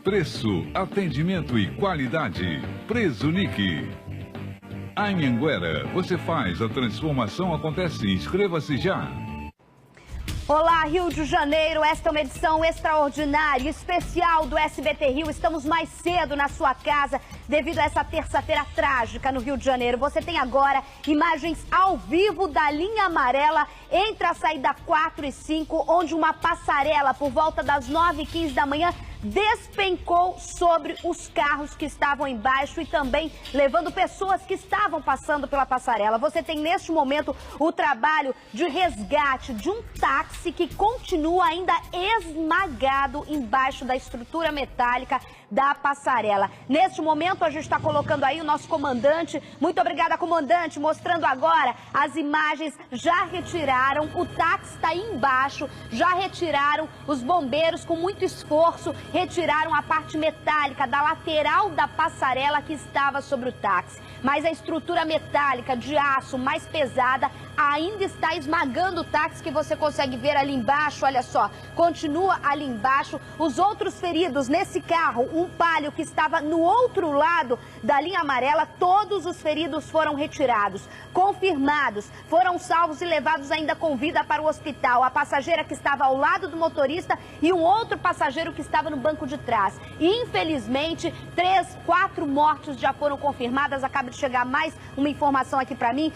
Preço, atendimento e qualidade. Presunic. A Anhanguera, você faz, a transformação acontece. Inscreva-se já. Olá, Rio de Janeiro, esta é uma edição extraordinária, especial do SBT Rio. Estamos mais cedo na sua casa devido a essa terça-feira trágica no Rio de Janeiro. Você tem agora imagens ao vivo da linha amarela entre a saída 4 e 5, onde uma passarela por volta das 9h15 da manhã despencou sobre os carros que estavam embaixo e também levando pessoas que estavam passando pela passarela. Você tem neste momento o trabalho de resgate de um táxi que continua ainda esmagado embaixo da estrutura metálica da passarela. Neste momento a gente está colocando aí o nosso comandante. Muito obrigada, comandante, mostrando agora as imagens. Já retiraram, o táxi está aí embaixo, já retiraram, os bombeiros com muito esforço retiraram a parte metálica da lateral da passarela que estava sobre o táxi. Mas a estrutura metálica de aço mais pesada ainda está esmagando o táxi que você consegue ver ali embaixo, olha só, continua ali embaixo. Os outros feridos nesse carro, um Palio que estava no outro lado da linha amarela, todos os feridos foram retirados, confirmados, foram salvos e levados ainda com vida para o hospital. A passageira que estava ao lado do motorista e um outro passageiro que estava no banco de trás. E, infelizmente, 4 mortes já foram confirmadas. Acaba de chegar mais uma informação aqui para mim.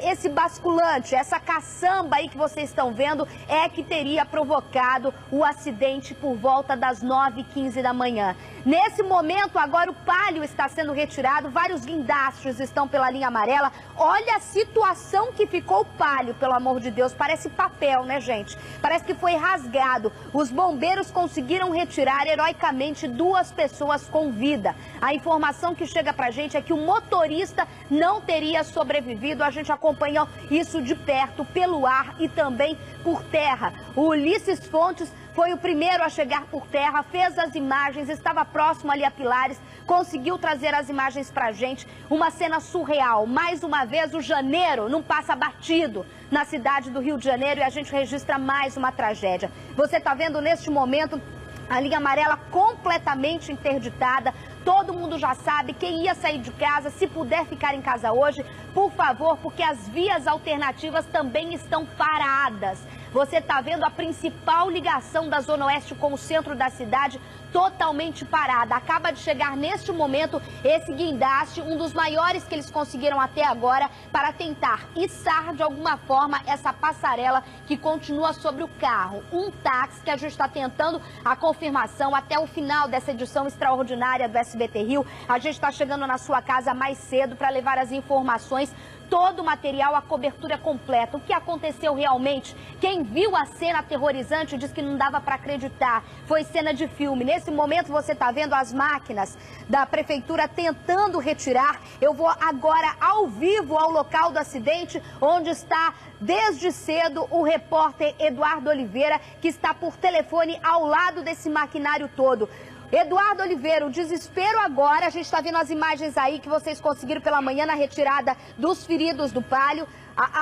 Esse basculante, essa caçamba aí que vocês estão vendo é que teria provocado o acidente por volta das 9h15 da manhã. Nesse momento, agora o Palio está sendo retirado, vários guindastes estão pela linha amarela. Olha a situação que ficou o Palio, pelo amor de Deus. Parece papel, né, gente? Parece que foi rasgado. Os bombeiros conseguiram retirar heroicamente 2 pessoas com vida. A informação que chega pra gente é que o motorista não teria sobrevivido. A gente acompanhou isso de perto, pelo ar e também por terra. O Ulisses Fontes foi o primeiro a chegar por terra, fez as imagens, estava próximo ali a Pilares, conseguiu trazer as imagens pra gente. Uma cena surreal. Mais uma vez, o janeiro não passa batido na cidade do Rio de Janeiro e a gente registra mais uma tragédia. Você está vendo neste momento a linha amarela completamente interditada. Todo mundo já sabe, quem ia sair de casa, se puder ficar em casa hoje, por favor, porque as vias alternativas também estão paradas. Você está vendo a principal ligação da Zona Oeste com o centro da cidade totalmente parada. Acaba de chegar neste momento esse guindaste, um dos maiores que eles conseguiram até agora, para tentar içar de alguma forma essa passarela que continua sobre o carro. Um táxi que a gente está tentando a confirmação até o final dessa edição extraordinária do SBT Rio. A gente está chegando na sua casa mais cedo para levar as informações, todo o material, a cobertura completa. O que aconteceu realmente? Quem viu a cena aterrorizante diz que não dava para acreditar. Foi cena de filme. Nesse momento você está vendo as máquinas da prefeitura tentando retirar. Eu vou agora ao vivo ao local do acidente, onde está desde cedo o repórter Eduardo Oliveira, que está por telefone ao lado desse maquinário todo. Eduardo Oliveira, o desespero agora, a gente está vendo as imagens aí que vocês conseguiram pela manhã na retirada dos feridos do Palio.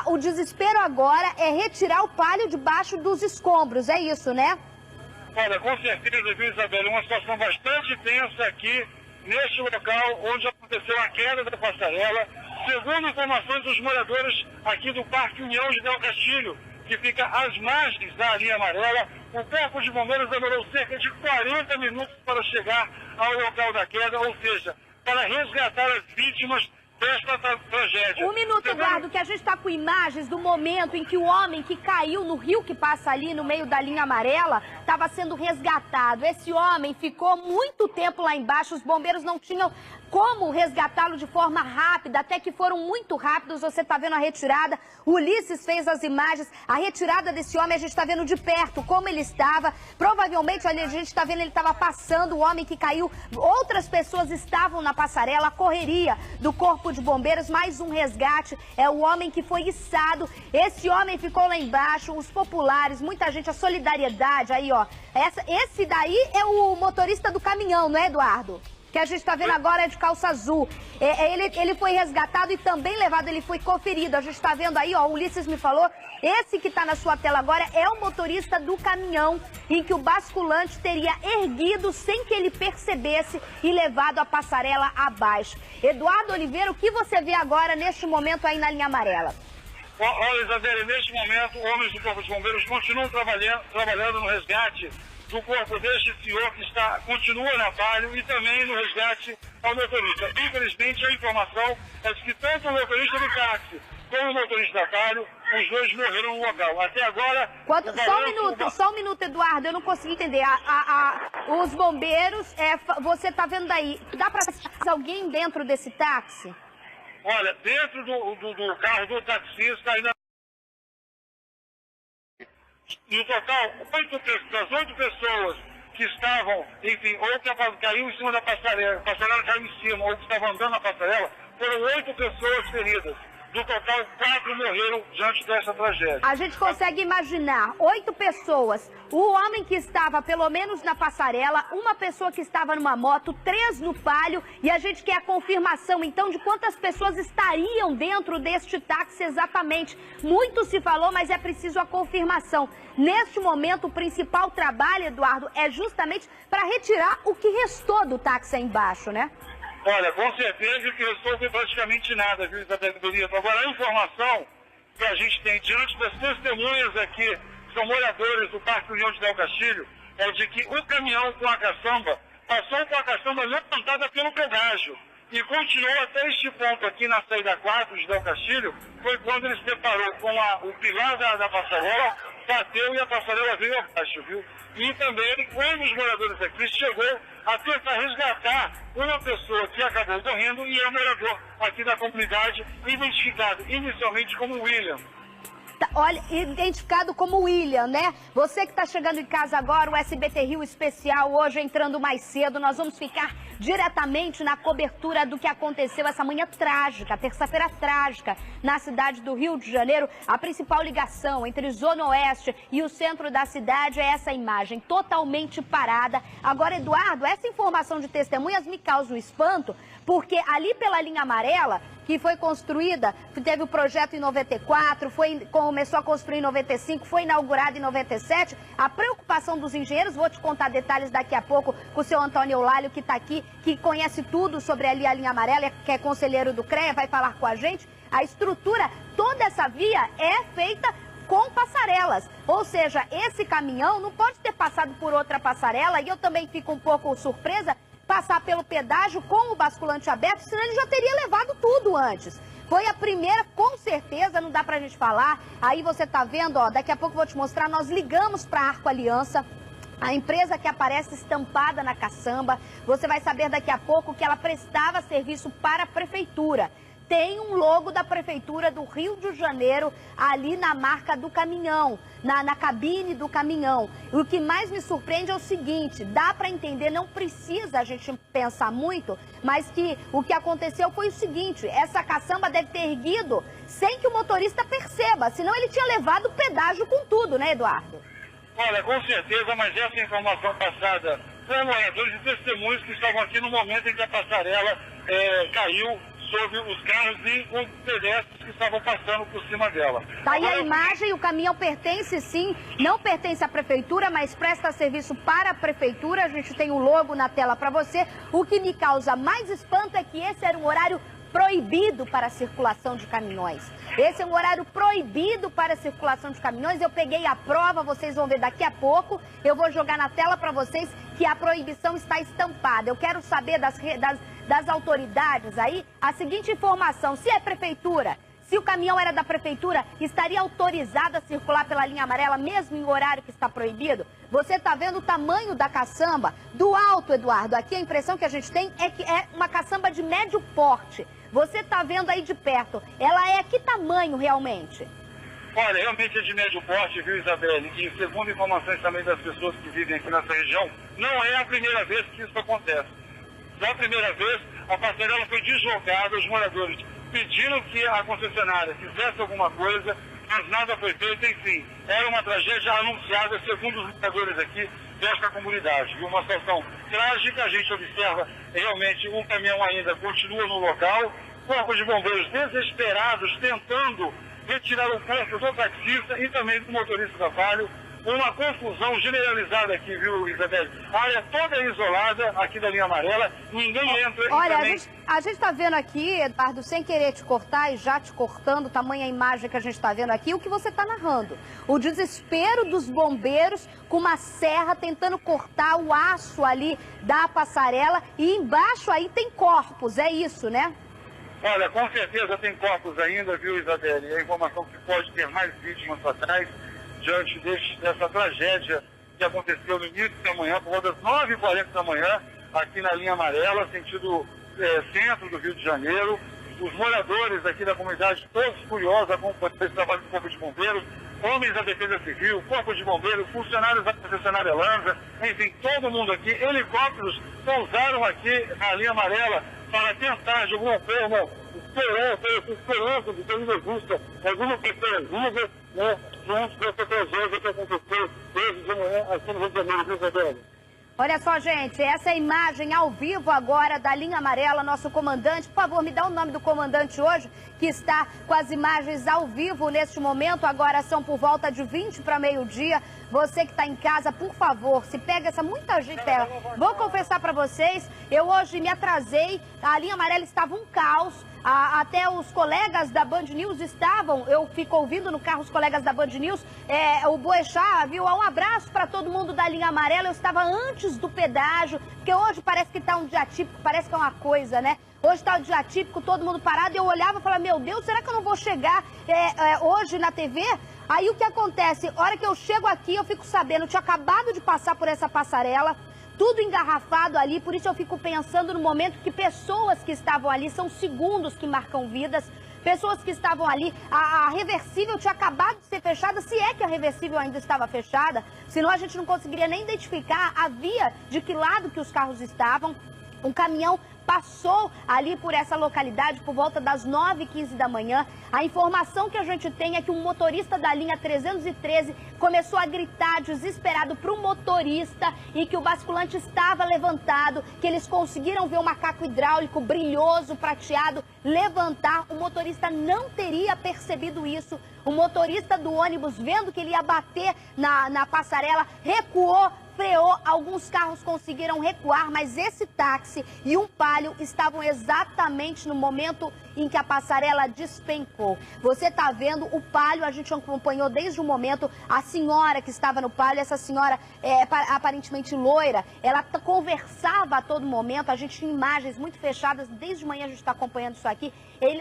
O desespero agora é retirar o Palio debaixo dos escombros, é isso, né? Olha, com certeza, viu, Isabela, uma situação bastante tensa aqui neste local onde aconteceu a queda da passarela. Segundo informações dos moradores aqui do Parque União de Del Castilho, que fica às margens da linha amarela, o Corpo de Bombeiros demorou cerca de 40 minutos para chegar ao local da queda, ou seja, para resgatar as vítimas desta tragédia. Um minuto, Eduardo, que a gente está com imagens do momento em que o homem que caiu no rio que passa ali no meio da linha amarela estava sendo resgatado. Esse homem ficou muito tempo lá embaixo, os bombeiros não tinham como resgatá-lo de forma rápida, até que foram muito rápidos. Você está vendo a retirada, o Ulisses fez as imagens, a retirada desse homem a gente está vendo de perto como ele estava. Provavelmente ali a gente está vendo ele estava passando, o homem que caiu, outras pessoas estavam na passarela, a correria do Corpo de Bombeiros, mais um resgate, é o homem que foi içado. Esse homem ficou lá embaixo, os populares, muita gente, a solidariedade aí, ó. Esse daí é o motorista do caminhão, não é, Eduardo? Que a gente está vendo agora é de calça azul. Ele foi resgatado e também levado, ele foi conferido. A gente está vendo aí, ó, o Ulisses me falou Esse que está na sua tela agora é o motorista do caminhão em que o basculante teria erguido sem que ele percebesse e levado a passarela abaixo. Eduardo Oliveira, o que você vê agora neste momento aí na linha amarela? Olha, Isabelle, neste momento, homens do Corpo de Bombeiros continuam trabalhando no resgate do corpo deste senhor que continua na Palio e também no resgate ao motorista. Infelizmente, a informação é de que tanto o motorista do táxi como o motorista da Palio, os dois morreram no local. Até agora... Só um minuto, Eduardo, eu não consegui entender. Os bombeiros, você está vendo aí, dá para alguém dentro desse táxi? Olha, dentro do carro do taxista ainda... No total, das 8 pessoas que estavam, enfim, ou que caiu em cima da passarela, a passarela caiu em cima, ou que estavam andando na passarela, foram 8 pessoas feridas. No total, 4 morreram diante dessa tragédia. A gente consegue imaginar 8 pessoas, o homem que estava pelo menos na passarela, uma pessoa que estava numa moto, 3 no Palio, e a gente quer a confirmação, então, de quantas pessoas estariam dentro deste táxi exatamente. Muito se falou, mas é preciso a confirmação. Neste momento, o principal trabalho, Eduardo, é justamente para retirar o que restou do táxi aí embaixo, né? Olha, com certeza que restou foi praticamente nada, viu, Isabelle Bonito? Agora, a informação que a gente tem diante das testemunhas aqui, que são moradores do Parque União de Del Castilho, é de que o caminhão com a caçamba passou com a caçamba levantada pelo pedágio e continuou até este ponto aqui na saída 4 de Del Castilho, foi quando ele se deparou com o pilar da passarela, bateu e a passarela veio abaixo, viu? E também, quando os moradores aqui chegou a tentar resgatar uma pessoa que acabou morrendo e é um morador aqui da comunidade, identificado inicialmente como William. Olha, identificado como William, né? Você que está chegando em casa agora, o SBT Rio Especial, hoje entrando mais cedo, nós vamos ficar diretamente na cobertura do que aconteceu essa manhã trágica, terça-feira trágica, na cidade do Rio de Janeiro. A principal ligação entre Zona Oeste e o centro da cidade é essa imagem, totalmente parada. Agora, Eduardo, essa informação de testemunhas me causa um espanto, porque ali pela linha amarela, que foi construída, teve o projeto em 94, começou a construir em 95, foi inaugurado em 97. A preocupação dos engenheiros, vou te contar detalhes daqui a pouco com o seu Antônio Eulálio, que está aqui, que conhece tudo sobre ali a linha amarela, que é conselheiro do CREA, vai falar com a gente. A estrutura, toda essa via é feita com passarelas, ou seja, esse caminhão não pode ter passado por outra passarela, e eu também fico um pouco surpresa, passar pelo pedágio com o basculante aberto, senão ele já teria levado tudo antes. Foi a primeira, com certeza, não dá pra gente falar. Aí você tá vendo, ó, daqui a pouco eu vou te mostrar, nós ligamos pra Arco Aliança, a empresa que aparece estampada na caçamba. Você vai saber daqui a pouco que ela prestava serviço para a prefeitura. Tem um logo da Prefeitura do Rio de Janeiro ali na marca do caminhão, na cabine do caminhão. O que mais me surpreende é o seguinte, dá para entender, não precisa a gente pensar muito, mas que o que aconteceu foi o seguinte, essa caçamba deve ter erguido sem que o motorista perceba, senão ele tinha levado o pedágio com tudo, né, Eduardo? Olha, com certeza, mas essa informação passada por moradores e testemunhos que estavam aqui no momento em que a passarela caiu sobre os carros e os pedestres que estavam passando por cima dela. Tá aí a imagem, o caminhão pertence sim, não pertence à prefeitura, mas presta serviço para a prefeitura. A gente tem um logo na tela para você. O que me causa mais espanto é que esse era um horário proibido para a circulação de caminhões. Esse é um horário proibido para a circulação de caminhões. Eu peguei a prova, vocês vão ver daqui a pouco. Eu vou jogar na tela para vocês que a proibição está estampada. Eu quero saber das autoridades aí a seguinte informação: se é prefeitura, se o caminhão era da prefeitura, estaria autorizado a circular pela linha amarela mesmo em horário que está proibido? Você está vendo o tamanho da caçamba? Do alto, Eduardo, aqui a impressão que a gente tem é que é uma caçamba de médio porte. Você está vendo aí de perto, ela é que tamanho realmente? Olha, realmente é de médio porte, viu, Isabelle? E segundo informações também das pessoas que vivem aqui nessa região, não é a primeira vez que isso acontece. Da primeira vez, a passarela foi deslocada, os moradores pediram que a concessionária fizesse alguma coisa, mas nada foi feito, enfim. Era uma tragédia anunciada, segundo os moradores aqui desta comunidade. Viu? Uma situação trágica, a gente observa realmente um caminhão ainda continua no local, corpos de bombeiros desesperados, tentando retirar o corpo do taxista e também do motorista da Palio. Uma confusão generalizada aqui, viu, Isabel? A área toda isolada aqui da linha amarela, ninguém entra. Olha, também... a gente está vendo aqui, Eduardo, sem querer te cortar e já te cortando, tamanha imagem que a gente está vendo aqui, o que você está narrando. O desespero dos bombeiros com uma serra tentando cortar o aço ali da passarela e embaixo aí tem corpos, é isso, né? Olha, com certeza tem corpos ainda, viu, Isabel? E a informação que pode ter mais vítimas atrás, diante dessa tragédia que aconteceu no início da manhã, por volta das 9h40 da manhã, aqui na linha amarela, sentido centro do Rio de Janeiro. Os moradores aqui da comunidade, todos curiosos, acompanhando esse trabalho do Corpo de Bombeiros, homens da Defesa Civil, Corpo de Bombeiros, funcionários da concessionária Lanza, enfim, todo mundo aqui. Helicópteros pousaram aqui na linha amarela para tentar, de alguma forma, esperança de ter uma justa, alguma pessoa viva, né, junto com essa tragédia que aconteceu desde de manhã aqui no Rio de Janeiro, Isabel. Olha só, gente, essa é a imagem ao vivo agora da linha amarela, nosso comandante. Por favor, me dá o nome do comandante hoje, que está com as imagens ao vivo neste momento. Agora são por volta de 20 para meio-dia. Você que está em casa, por favor, se pega muita gente. Vou confessar para vocês, eu hoje me atrasei, a linha amarela estava um caos. Até os colegas da Band News estavam, eu fico ouvindo no carro os colegas da Band News, o Boechat, viu? Um abraço para todo mundo da linha amarela, eu estava antes do pedágio, porque hoje parece que está um dia típico, parece que é uma coisa, né? Hoje está o dia típico, todo mundo parado, e eu olhava e falava, meu Deus, será que eu não vou chegar hoje na TV? Aí o que acontece? A hora que eu chego aqui, eu fico sabendo, eu tinha acabado de passar por essa passarela, tudo engarrafado ali, por isso eu fico pensando no momento que pessoas que estavam ali, são segundos que marcam vidas, pessoas que estavam ali, a reversível tinha acabado de ser fechada, se é que a reversível ainda estava fechada, senão a gente não conseguiria nem identificar a via de que lado que os carros estavam. Um caminhão passou ali por essa localidade por volta das 9h15 da manhã. A informação que a gente tem é que um motorista da linha 313 começou a gritar desesperado para o motorista e que o basculante estava levantado, que eles conseguiram ver o macaco hidráulico brilhoso, prateado, levantar. O motorista não teria percebido isso. O motorista do ônibus, vendo que ele ia bater na passarela, recuou, freou, alguns carros conseguiram recuar, mas esse táxi e um Palio estavam exatamente no momento em que a passarela despencou. Você está vendo o Palio, a gente acompanhou desde o momento, a senhora que estava no Palio, essa senhora aparentemente loira, ela conversava a todo momento, a gente tinha imagens muito fechadas, desde de manhã a gente está acompanhando isso aqui,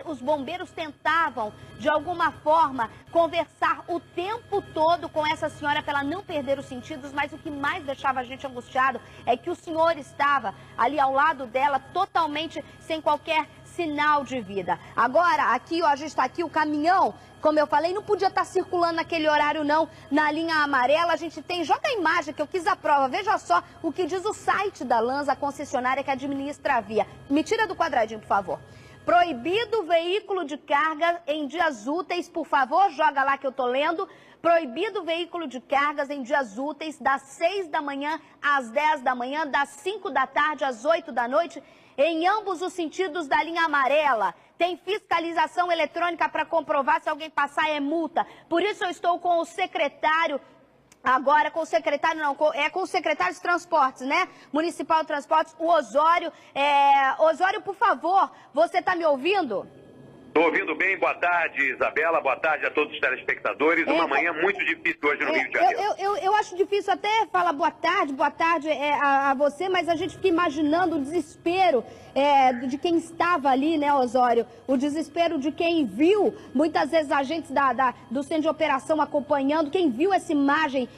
os bombeiros tentavam, de alguma forma, conversar o tempo todo com essa senhora para ela não perder os sentidos, mas o que mais deixava a gente angustiado é que o senhor estava ali ao lado dela, totalmente sem qualquer sinal de vida. Agora, aqui, ó, a gente está aqui, o caminhão, como eu falei, não podia estar circulando naquele horário não, na linha amarela. A gente tem, joga a imagem que eu quis a prova, veja só o que diz o site da Lanza, a concessionária que administra a via. Me tira do quadradinho, por favor. Proibido veículo de carga em dias úteis, por favor, joga lá que eu tô lendo. Proibido veículo de cargas em dias úteis, das 6 da manhã às 10 da manhã, das 5 da tarde às 8 da noite, em ambos os sentidos da linha amarela. Tem fiscalização eletrônica para comprovar se alguém passar é multa. Por isso eu estou com o secretário, agora com o secretário, não, com o secretário de Transportes, né? Municipal de Transportes, o Osório. Osório, por favor, você está me ouvindo? Estou ouvindo bem, boa tarde, Isabela, boa tarde a todos os telespectadores. Uma manhã muito difícil hoje no Rio de Janeiro. Eu acho difícil até falar boa tarde a você, mas a gente fica imaginando o desespero de quem estava ali, né, Osório? O desespero de quem viu, muitas vezes agentes do centro de operação acompanhando, quem viu essa imagem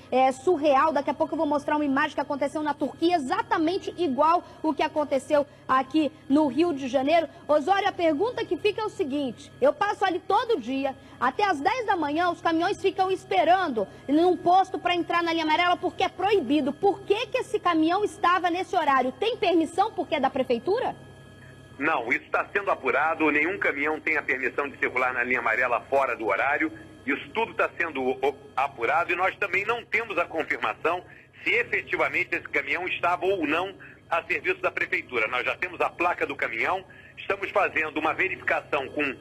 surreal. Daqui a pouco eu vou mostrar uma imagem que aconteceu na Turquia, exatamente igual o que aconteceu aqui no Rio de Janeiro. Osório, a pergunta que fica é o seguinte: eu passo ali todo dia, até às 10 da manhã, os caminhões ficam esperando num posto para entrar na linha amarela porque é proibido. Por que esse caminhão estava nesse horário? Tem permissão porque é da prefeitura? Não, isso está sendo apurado, nenhum caminhão tem a permissão de circular na linha amarela fora do horário, isso tudo está sendo apurado e nós também não temos a confirmação se efetivamente esse caminhão estava ou não a serviço da prefeitura. Nós já temos a placa do caminhão, estamos fazendo uma verificação com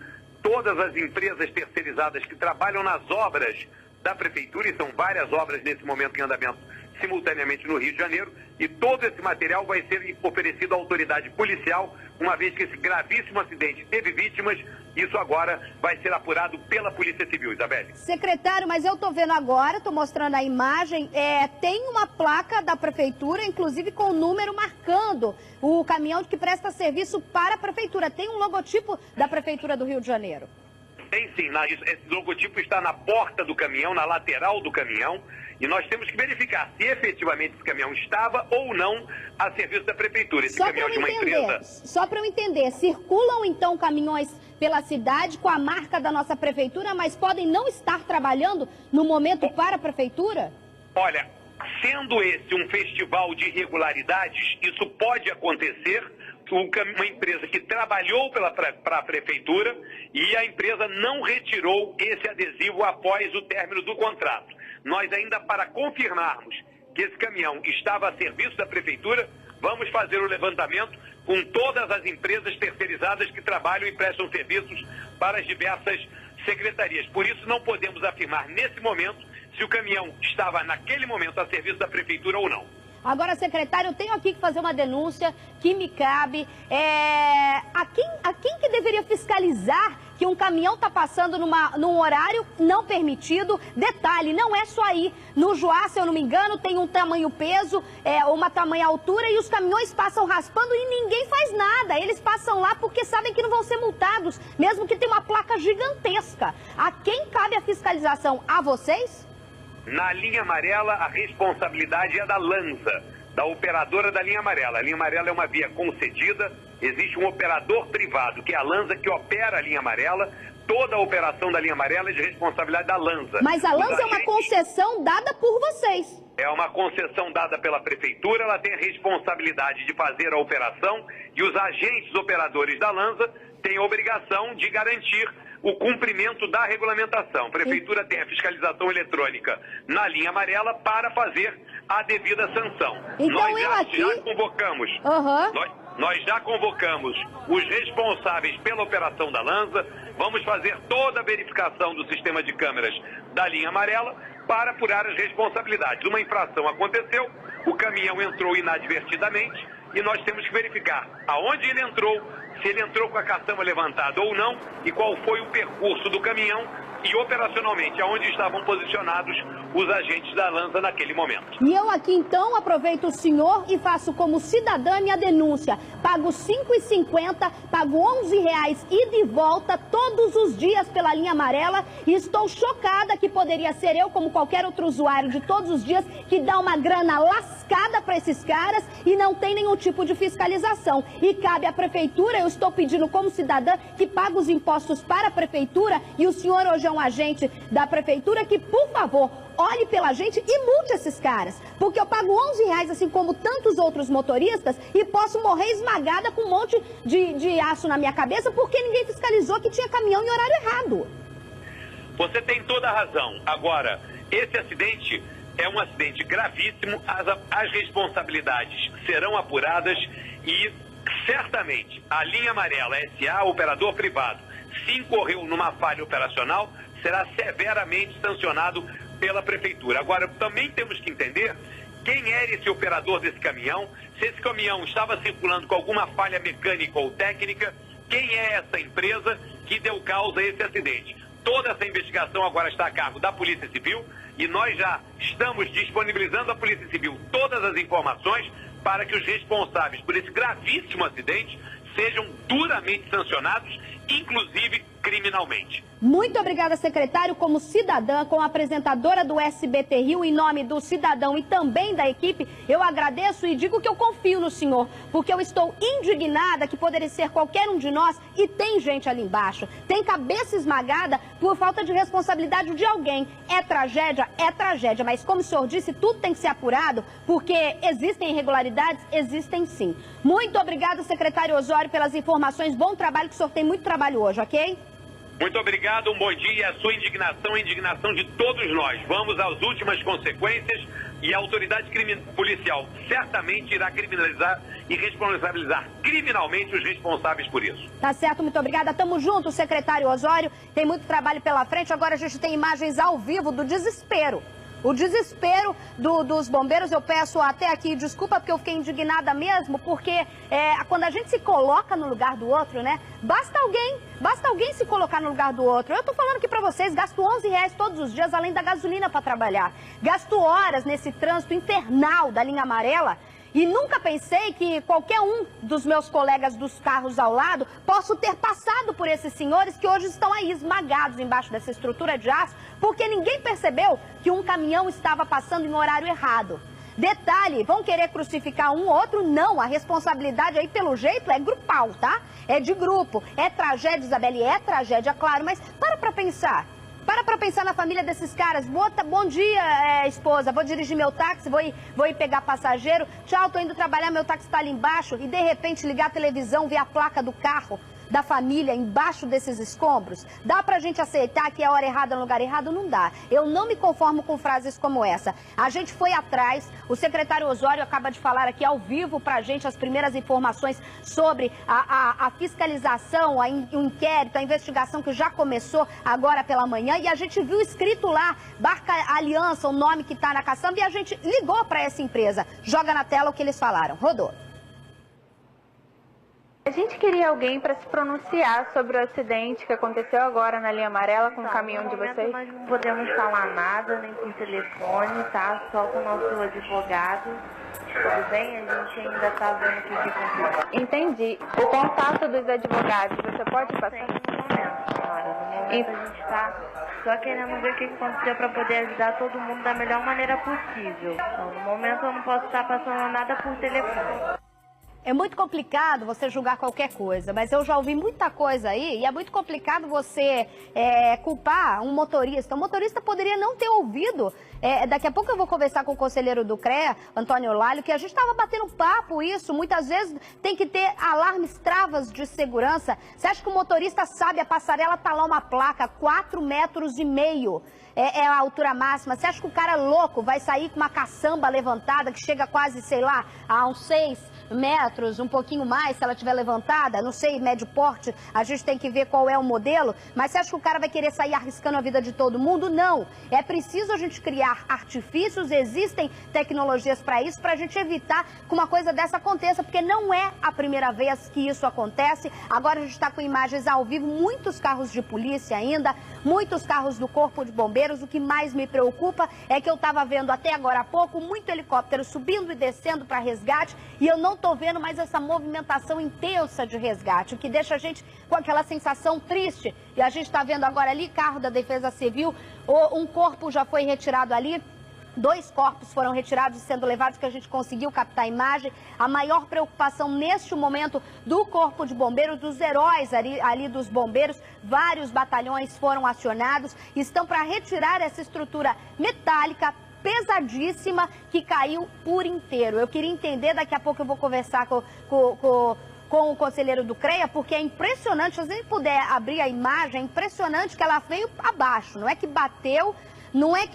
todas as empresas terceirizadas que trabalham nas obras da Prefeitura, e são várias obras nesse momento em andamento simultaneamente no Rio de Janeiro, e todo esse material vai ser oferecido à autoridade policial, uma vez que esse gravíssimo acidente teve vítimas. Isso agora vai ser apurado pela Polícia Civil, Isabelle. Secretário, mas eu estou vendo agora, estou mostrando a imagem, tem uma placa da Prefeitura, inclusive com o número marcando o caminhão que presta serviço para a Prefeitura. Tem um logotipo da Prefeitura do Rio de Janeiro. Tem sim, esse logotipo está na porta do caminhão, na lateral do caminhão, e nós temos que verificar se efetivamente esse caminhão estava ou não a serviço da Prefeitura. Esse caminhão de uma empresa. Só para eu entender, circulam então caminhões pela cidade com a marca da nossa Prefeitura, mas podem não estar trabalhando no momento para a Prefeitura? Olha, sendo esse um festival de irregularidades, isso pode acontecer. Uma empresa que trabalhou para a Prefeitura e a empresa não retirou esse adesivo após o término do contrato. Nós ainda, para confirmarmos que esse caminhão estava a serviço da Prefeitura, vamos fazer o levantamento com todas as empresas terceirizadas que trabalham e prestam serviços para as diversas secretarias. Por isso, não podemos afirmar nesse momento se o caminhão estava naquele momento a serviço da Prefeitura ou não. Agora, secretário, eu tenho aqui que fazer uma denúncia que me cabe. A quem que deveria fiscalizar que um caminhão está passando num horário não permitido? Detalhe, não é só aí. No Juá, se eu não me engano, tem um tamanho peso, uma tamanha altura, e os caminhões passam raspando e ninguém faz nada. Eles passam lá porque sabem que não vão ser multados, mesmo que tenha uma placa gigantesca. A quem cabe a fiscalização? A vocês? Na linha amarela, a responsabilidade é da Lanza, da operadora da linha amarela. A linha amarela é uma via concedida, existe um operador privado, que é a Lanza, que opera a linha amarela. Toda a operação da linha amarela é de responsabilidade da Lanza. Mas a Lanza é uma concessão dada por vocês. É uma concessão dada pela Prefeitura, ela tem a responsabilidade de fazer a operação, e os agentes operadores da Lanza têm a obrigação de garantir o cumprimento da regulamentação. A Prefeitura tem a fiscalização eletrônica na linha amarela para fazer a devida sanção. Então, nós já convocamos. Nós já convocamos os responsáveis pela operação da Lanza. Vamos fazer toda a verificação do sistema de câmeras da linha amarela para apurar as responsabilidades. Uma infração aconteceu, o caminhão entrou inadvertidamente e nós temos que verificar aonde ele entrou, se ele entrou com a caçamba levantada ou não, e qual foi o percurso do caminhão e operacionalmente aonde estavam posicionados os agentes da Lanza naquele momento. E eu aqui então aproveito o senhor e faço como cidadã minha denúncia. Pago R$ 5,50, pago R$ 11 ida e volta todos os dias pela linha amarela, e estou chocada que poderia ser eu, como qualquer outro usuário de todos os dias, que dá uma grana lascada para esses caras e não tem nenhum tipo de fiscalização. E cabe à Prefeitura, eu estou pedindo como cidadã que paga os impostos para a Prefeitura, e o senhor hoje é um agente da Prefeitura, que, por favor, olhe pela gente e multe esses caras. Porque eu pago R$ 11, assim como tantos outros motoristas, e posso morrer esmagada com um monte de aço na minha cabeça porque ninguém fiscalizou que tinha caminhão em horário errado. Você tem toda a razão. Agora, esse acidente é um acidente gravíssimo, as responsabilidades serão apuradas e certamente a linha amarela SA, operador privado, se incorreu numa falha operacional, será severamente sancionado pela Prefeitura. Agora, também temos que entender quem era esse operador desse caminhão, se esse caminhão estava circulando com alguma falha mecânica ou técnica, quem é essa empresa que deu causa a esse acidente. Toda essa investigação agora está a cargo da Polícia Civil, e nós já estamos disponibilizando à Polícia Civil todas as informações para que os responsáveis por esse gravíssimo acidente sejam duramente sancionados, inclusive criminalmente. Muito obrigada, secretário. Como cidadã, como apresentadora do SBT Rio, em nome do cidadão e também da equipe, eu agradeço e digo que eu confio no senhor, porque eu estou indignada que poderia ser qualquer um de nós, e tem gente ali embaixo. Tem cabeça esmagada por falta de responsabilidade de alguém. É tragédia, mas como o senhor disse, tudo tem que ser apurado, porque existem irregularidades, existem sim. Muito obrigada, secretário Osório, pelas informações. Bom trabalho, que o senhor tem muito trabalho hoje, ok? Muito obrigado, um bom dia. A sua indignação é a indignação de todos nós. Vamos às últimas consequências, e a autoridade policial certamente irá criminalizar e responsabilizar criminalmente os responsáveis por isso. Tá certo, muito obrigada. Tamo junto, secretário Osório. Tem muito trabalho pela frente. Agora a gente tem imagens ao vivo do desespero. O desespero dos bombeiros. Eu peço até aqui desculpa porque eu fiquei indignada mesmo, porque quando a gente se coloca no lugar do outro, né? Basta alguém se colocar no lugar do outro. Eu tô falando aqui pra vocês, gasto R$11 todos os dias, além da gasolina pra trabalhar. Gasto horas nesse trânsito infernal da linha amarela. E nunca pensei que qualquer um dos meus colegas dos carros ao lado possa ter passado por esses senhores que hoje estão aí esmagados embaixo dessa estrutura de aço, porque ninguém percebeu que um caminhão estava passando em horário errado. Detalhe, vão querer crucificar um ou outro? Não, a responsabilidade aí pelo jeito é grupal, tá? É de grupo. É tragédia, Isabelle, é tragédia, claro, mas para pensar. Para pensar na família desses caras. Bom dia, esposa. Vou dirigir meu táxi, vou ir pegar passageiro. Tchau, tô indo trabalhar, meu táxi tá ali embaixo. E de repente ligar a televisão, ver a placa do carro da família embaixo desses escombros. Dá pra gente aceitar que é a hora errada no lugar errado? Não dá. Eu não me conformo com frases como essa. A gente foi atrás, o secretário Osório acaba de falar aqui ao vivo pra gente as primeiras informações sobre a fiscalização, o inquérito, a investigação que já começou agora pela manhã, e a gente viu escrito lá, Barca Aliança, o nome que tá na caçamba, e a gente ligou pra essa empresa. Joga na tela o que eles falaram. Rodou. A gente queria alguém para se pronunciar sobre o acidente que aconteceu agora na linha amarela com o caminhão de vocês. Nós não podemos falar nada, nem por telefone, tá? Só com o nosso advogado. Tudo bem? A gente ainda tá vendo o que aconteceu. Entendi. O contato dos advogados, você pode passar? Tem no momento, senhora. No momento a gente tá só querendo ver o que aconteceu para poder ajudar todo mundo da melhor maneira possível. Então, no momento eu não posso estar passando nada por telefone. É muito complicado você julgar qualquer coisa, mas eu já ouvi muita coisa aí e é muito complicado você culpar um motorista. O motorista poderia não ter ouvido. Daqui a pouco eu vou conversar com o conselheiro do CREA, Antônio Lálio, que a gente estava batendo papo isso. Muitas vezes tem que ter alarmes, travas de segurança. Você acha que o motorista sabe, a passarela tá lá uma placa, 4,5 metros. É a altura máxima. Você acha que o cara louco vai sair com uma caçamba levantada que chega quase, sei lá, a uns 6 metros, um pouquinho mais, se ela estiver levantada, não sei, médio porte, a gente tem que ver qual é o modelo, mas você acha que o cara vai querer sair arriscando a vida de todo mundo? Não. É preciso a gente criar artifícios, existem tecnologias para isso, para a gente evitar que uma coisa dessa aconteça, porque não é a primeira vez que isso acontece. Agora a gente está com imagens ao vivo, muitos carros de polícia ainda, muitos carros do Corpo de Bombeiros. O que mais me preocupa é que eu estava vendo até agora há pouco muito helicóptero subindo e descendo para resgate, e eu não estou vendo mais essa movimentação intensa de resgate, o que deixa a gente com aquela sensação triste. E a gente está vendo agora ali, carro da Defesa Civil, um corpo já foi retirado ali. 2 corpos foram retirados e sendo levados, que a gente conseguiu captar a imagem. A maior preocupação neste momento do Corpo de Bombeiros, dos heróis ali dos bombeiros, vários batalhões foram acionados, estão para retirar essa estrutura metálica pesadíssima que caiu por inteiro. Eu queria entender, daqui a pouco eu vou conversar com o conselheiro do CREA, porque é impressionante, se a gente puder abrir a imagem, é impressionante que ela veio abaixo, não é que bateu. Não é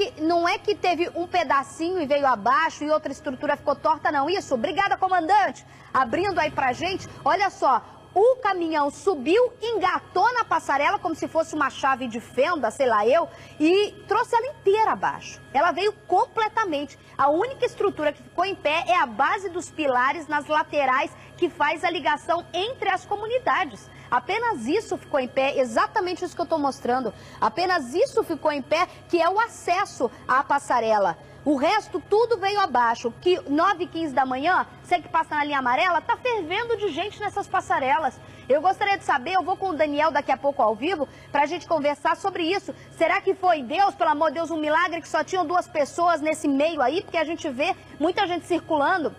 que teve um pedacinho e veio abaixo e outra estrutura ficou torta, não. Isso, obrigada, comandante. Abrindo aí pra gente, olha só, o caminhão subiu, engatou na passarela como se fosse uma chave de fenda, sei lá eu, e trouxe ela inteira abaixo. Ela veio completamente. A única estrutura que ficou em pé é a base dos pilares nas laterais que faz a ligação entre as comunidades. Apenas isso ficou em pé, exatamente isso que eu estou mostrando. Apenas isso ficou em pé, que é o acesso à passarela. O resto, tudo veio abaixo. Que 9h15 da manhã, você que passa na linha amarela, tá fervendo de gente nessas passarelas. Eu gostaria de saber, eu vou com o Daniel daqui a pouco ao vivo, pra gente conversar sobre isso. Será que foi Deus, pelo amor de Deus, um milagre que só tinham 2 pessoas nesse meio aí? Porque a gente vê muita gente circulando.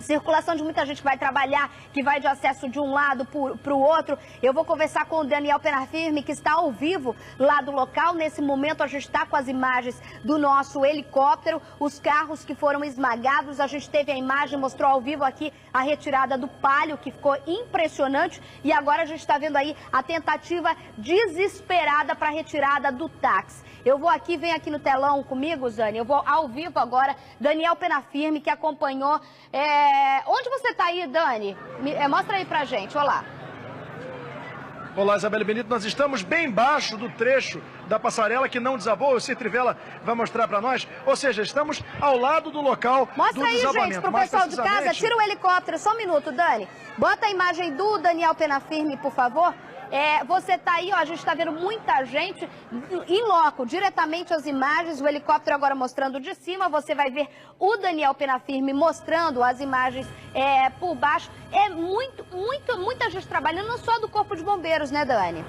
Circulação de muita gente que vai trabalhar, que vai de acesso de um lado para o outro. Eu vou conversar com o Daniel Penafirme, que está ao vivo lá do local. Nesse momento a gente está com as imagens do nosso helicóptero, os carros que foram esmagados. A gente teve a imagem, mostrou ao vivo aqui a retirada do Palio, que ficou impressionante. E agora a gente está vendo aí a tentativa desesperada para a retirada do táxi. Eu vou aqui, vem aqui no telão comigo, Zane. Eu vou ao vivo agora. Daniel Penafirme, que acompanhou... Onde você está? tá aí, Dani? Mostra aí pra gente, olha lá. Olá, Isabelle Benito, nós estamos bem embaixo do trecho da passarela que não desabou, o Cir Trivela vai mostrar para nós, ou seja, estamos ao lado do local do desabamento. Mostra aí, gente, pro pessoal de casa, tira o helicóptero, só um minuto, Dani. Bota a imagem do Daniel Penafirme, por favor. Você tá aí, ó, a gente tá vendo muita gente em loco, diretamente as imagens, o helicóptero agora mostrando de cima, você vai ver o Daniel Penafirme mostrando as imagens por baixo. É muita gente trabalhando, não só do Corpo de Bombeiros, né, Dani?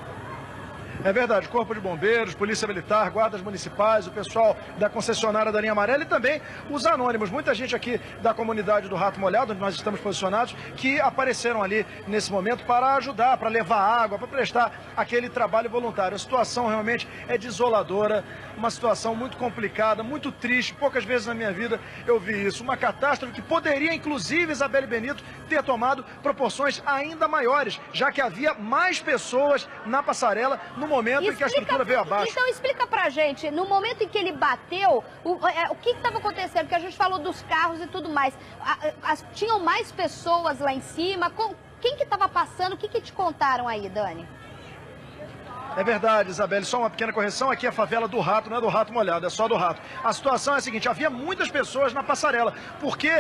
É verdade, Corpo de Bombeiros, Polícia Militar, guardas municipais, o pessoal da concessionária da linha amarela e também os anônimos. Muita gente aqui da comunidade do Rato Molhado, onde nós estamos posicionados, que apareceram ali nesse momento para ajudar, para levar água, para prestar aquele trabalho voluntário. A situação realmente é desoladora, uma situação muito complicada, muito triste. Poucas vezes na minha vida eu vi isso. Uma catástrofe que poderia, inclusive, Isabelle Benito, ter tomado proporções ainda maiores, já que havia mais pessoas na passarela no momento em que a estrutura veio abaixo. Então explica pra gente, no momento em que ele bateu, o que estava acontecendo? Porque a gente falou dos carros e tudo mais. Tinham mais pessoas lá em cima? Quem que estava passando? O que te contaram aí, Dani? É verdade, Isabelle, só uma pequena correção, aqui é a favela do Rato, não é do Rato Molhado, é só do Rato. A situação é a seguinte, havia muitas pessoas na passarela, porque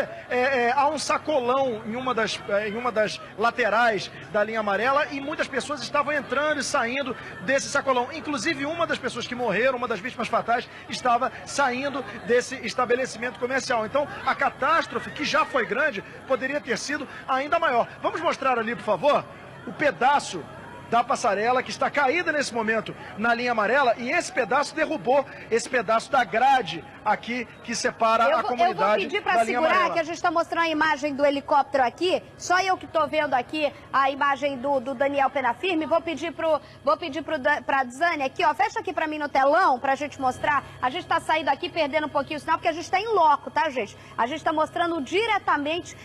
há um sacolão em uma das laterais da linha amarela e muitas pessoas estavam entrando e saindo desse sacolão. Inclusive uma das pessoas que morreram, uma das vítimas fatais, estava saindo desse estabelecimento comercial. Então a catástrofe, que já foi grande, poderia ter sido ainda maior. Vamos mostrar ali, por favor, o pedaço da passarela que está caída nesse momento na linha amarela e esse pedaço derrubou esse pedaço da grade aqui que separa a comunidade. Eu vou pedir para segurar, que a gente está mostrando a imagem do helicóptero aqui, só eu que estou vendo aqui a imagem do Daniel Penafirme, vou pedir para a Dzane aqui, ó, fecha aqui para mim no telão para a gente mostrar, a gente está saindo aqui perdendo um pouquinho o sinal, porque a gente está em loco, tá, gente? A gente está mostrando diretamente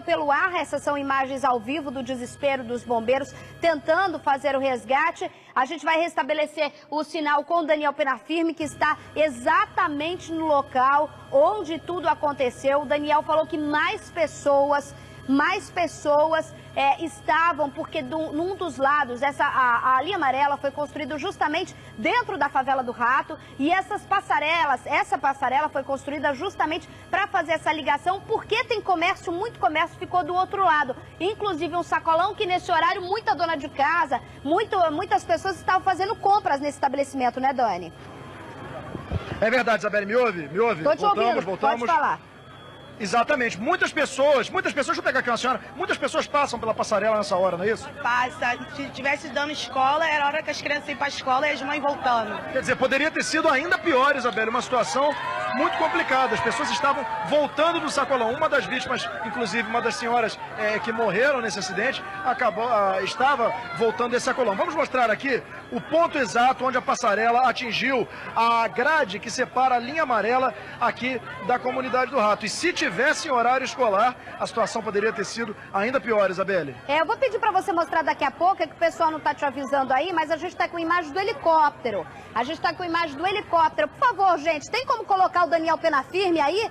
pelo ar, essas são imagens ao vivo do desespero dos bombeiros, tentando fazer o resgate. A gente vai restabelecer o sinal com o Daniel Penafirme, que está exatamente no local onde tudo aconteceu. O Daniel falou que mais pessoas estavam, porque num dos lados, a linha amarela foi construída justamente dentro da favela do Rato, e essa passarela foi construída justamente para fazer essa ligação, porque tem comércio, muito comércio ficou do outro lado, inclusive um sacolão que nesse horário muita dona de casa, muitas pessoas estavam fazendo compras nesse estabelecimento, né, Dani? É verdade, Isabelle, me ouve? Me ouve? Tô te ouvindo, voltamos. Pode falar. Exatamente. Muitas pessoas, deixa eu pegar aqui uma senhora, muitas pessoas passam pela passarela nessa hora, não é isso? Passa. Se tivesse dando escola, era a hora que as crianças iam para a escola e as mães voltando. Quer dizer, poderia ter sido ainda pior, Isabelle, uma situação muito complicada. As pessoas estavam voltando do sacolão. Uma das vítimas, inclusive uma das senhoras que morreram nesse acidente, estava voltando desse sacolão. Vamos mostrar aqui o ponto exato onde a passarela atingiu a grade que separa a linha amarela aqui da comunidade do Rato. E se tivesse em horário escolar, a situação poderia ter sido ainda pior, Isabelle. Eu vou pedir para você mostrar daqui a pouco, é que o pessoal não está te avisando aí, mas a gente está com imagem do helicóptero. A gente está com imagem do helicóptero. Por favor, gente, tem como colocar o Daniel Penafirme aí?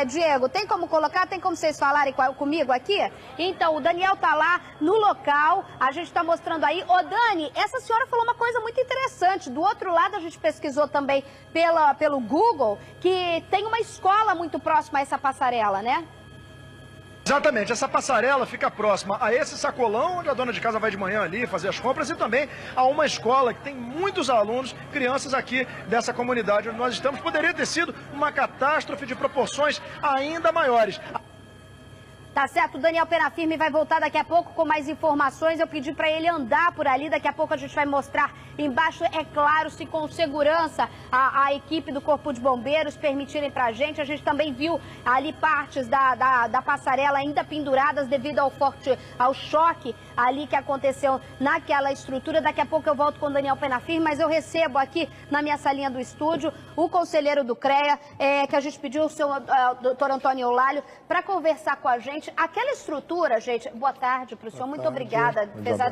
Diego, tem como colocar? Tem como vocês falarem comigo aqui? Então, o Daniel tá lá no local, a gente está mostrando aí. Ô, Dani, essa senhora falou uma coisa muito interessante. Do outro lado, a gente pesquisou também pelo Google, que tem uma escola muito próxima a essa passarela, né? Exatamente, essa passarela fica próxima a esse sacolão, onde a dona de casa vai de manhã ali fazer as compras, e também a uma escola que tem muitos alunos, crianças aqui dessa comunidade onde nós estamos. Poderia ter sido uma catástrofe de proporções ainda maiores. Tá certo, o Daniel Penafirme vai voltar daqui a pouco com mais informações. Eu pedi para ele andar por ali, daqui a pouco a gente vai mostrar embaixo, é claro, se com segurança a equipe do Corpo de Bombeiros permitirem pra gente. A gente também viu ali partes da passarela ainda penduradas devido ao choque ali que aconteceu naquela estrutura. Daqui a pouco eu volto com o Daniel Penafirme, mas eu recebo aqui na minha salinha do estúdio o conselheiro do CREA, que a gente pediu, o senhor doutor Antônio Eulálio, para conversar com a gente. Aquela estrutura, gente, boa tarde para o senhor, muito obrigada, apesar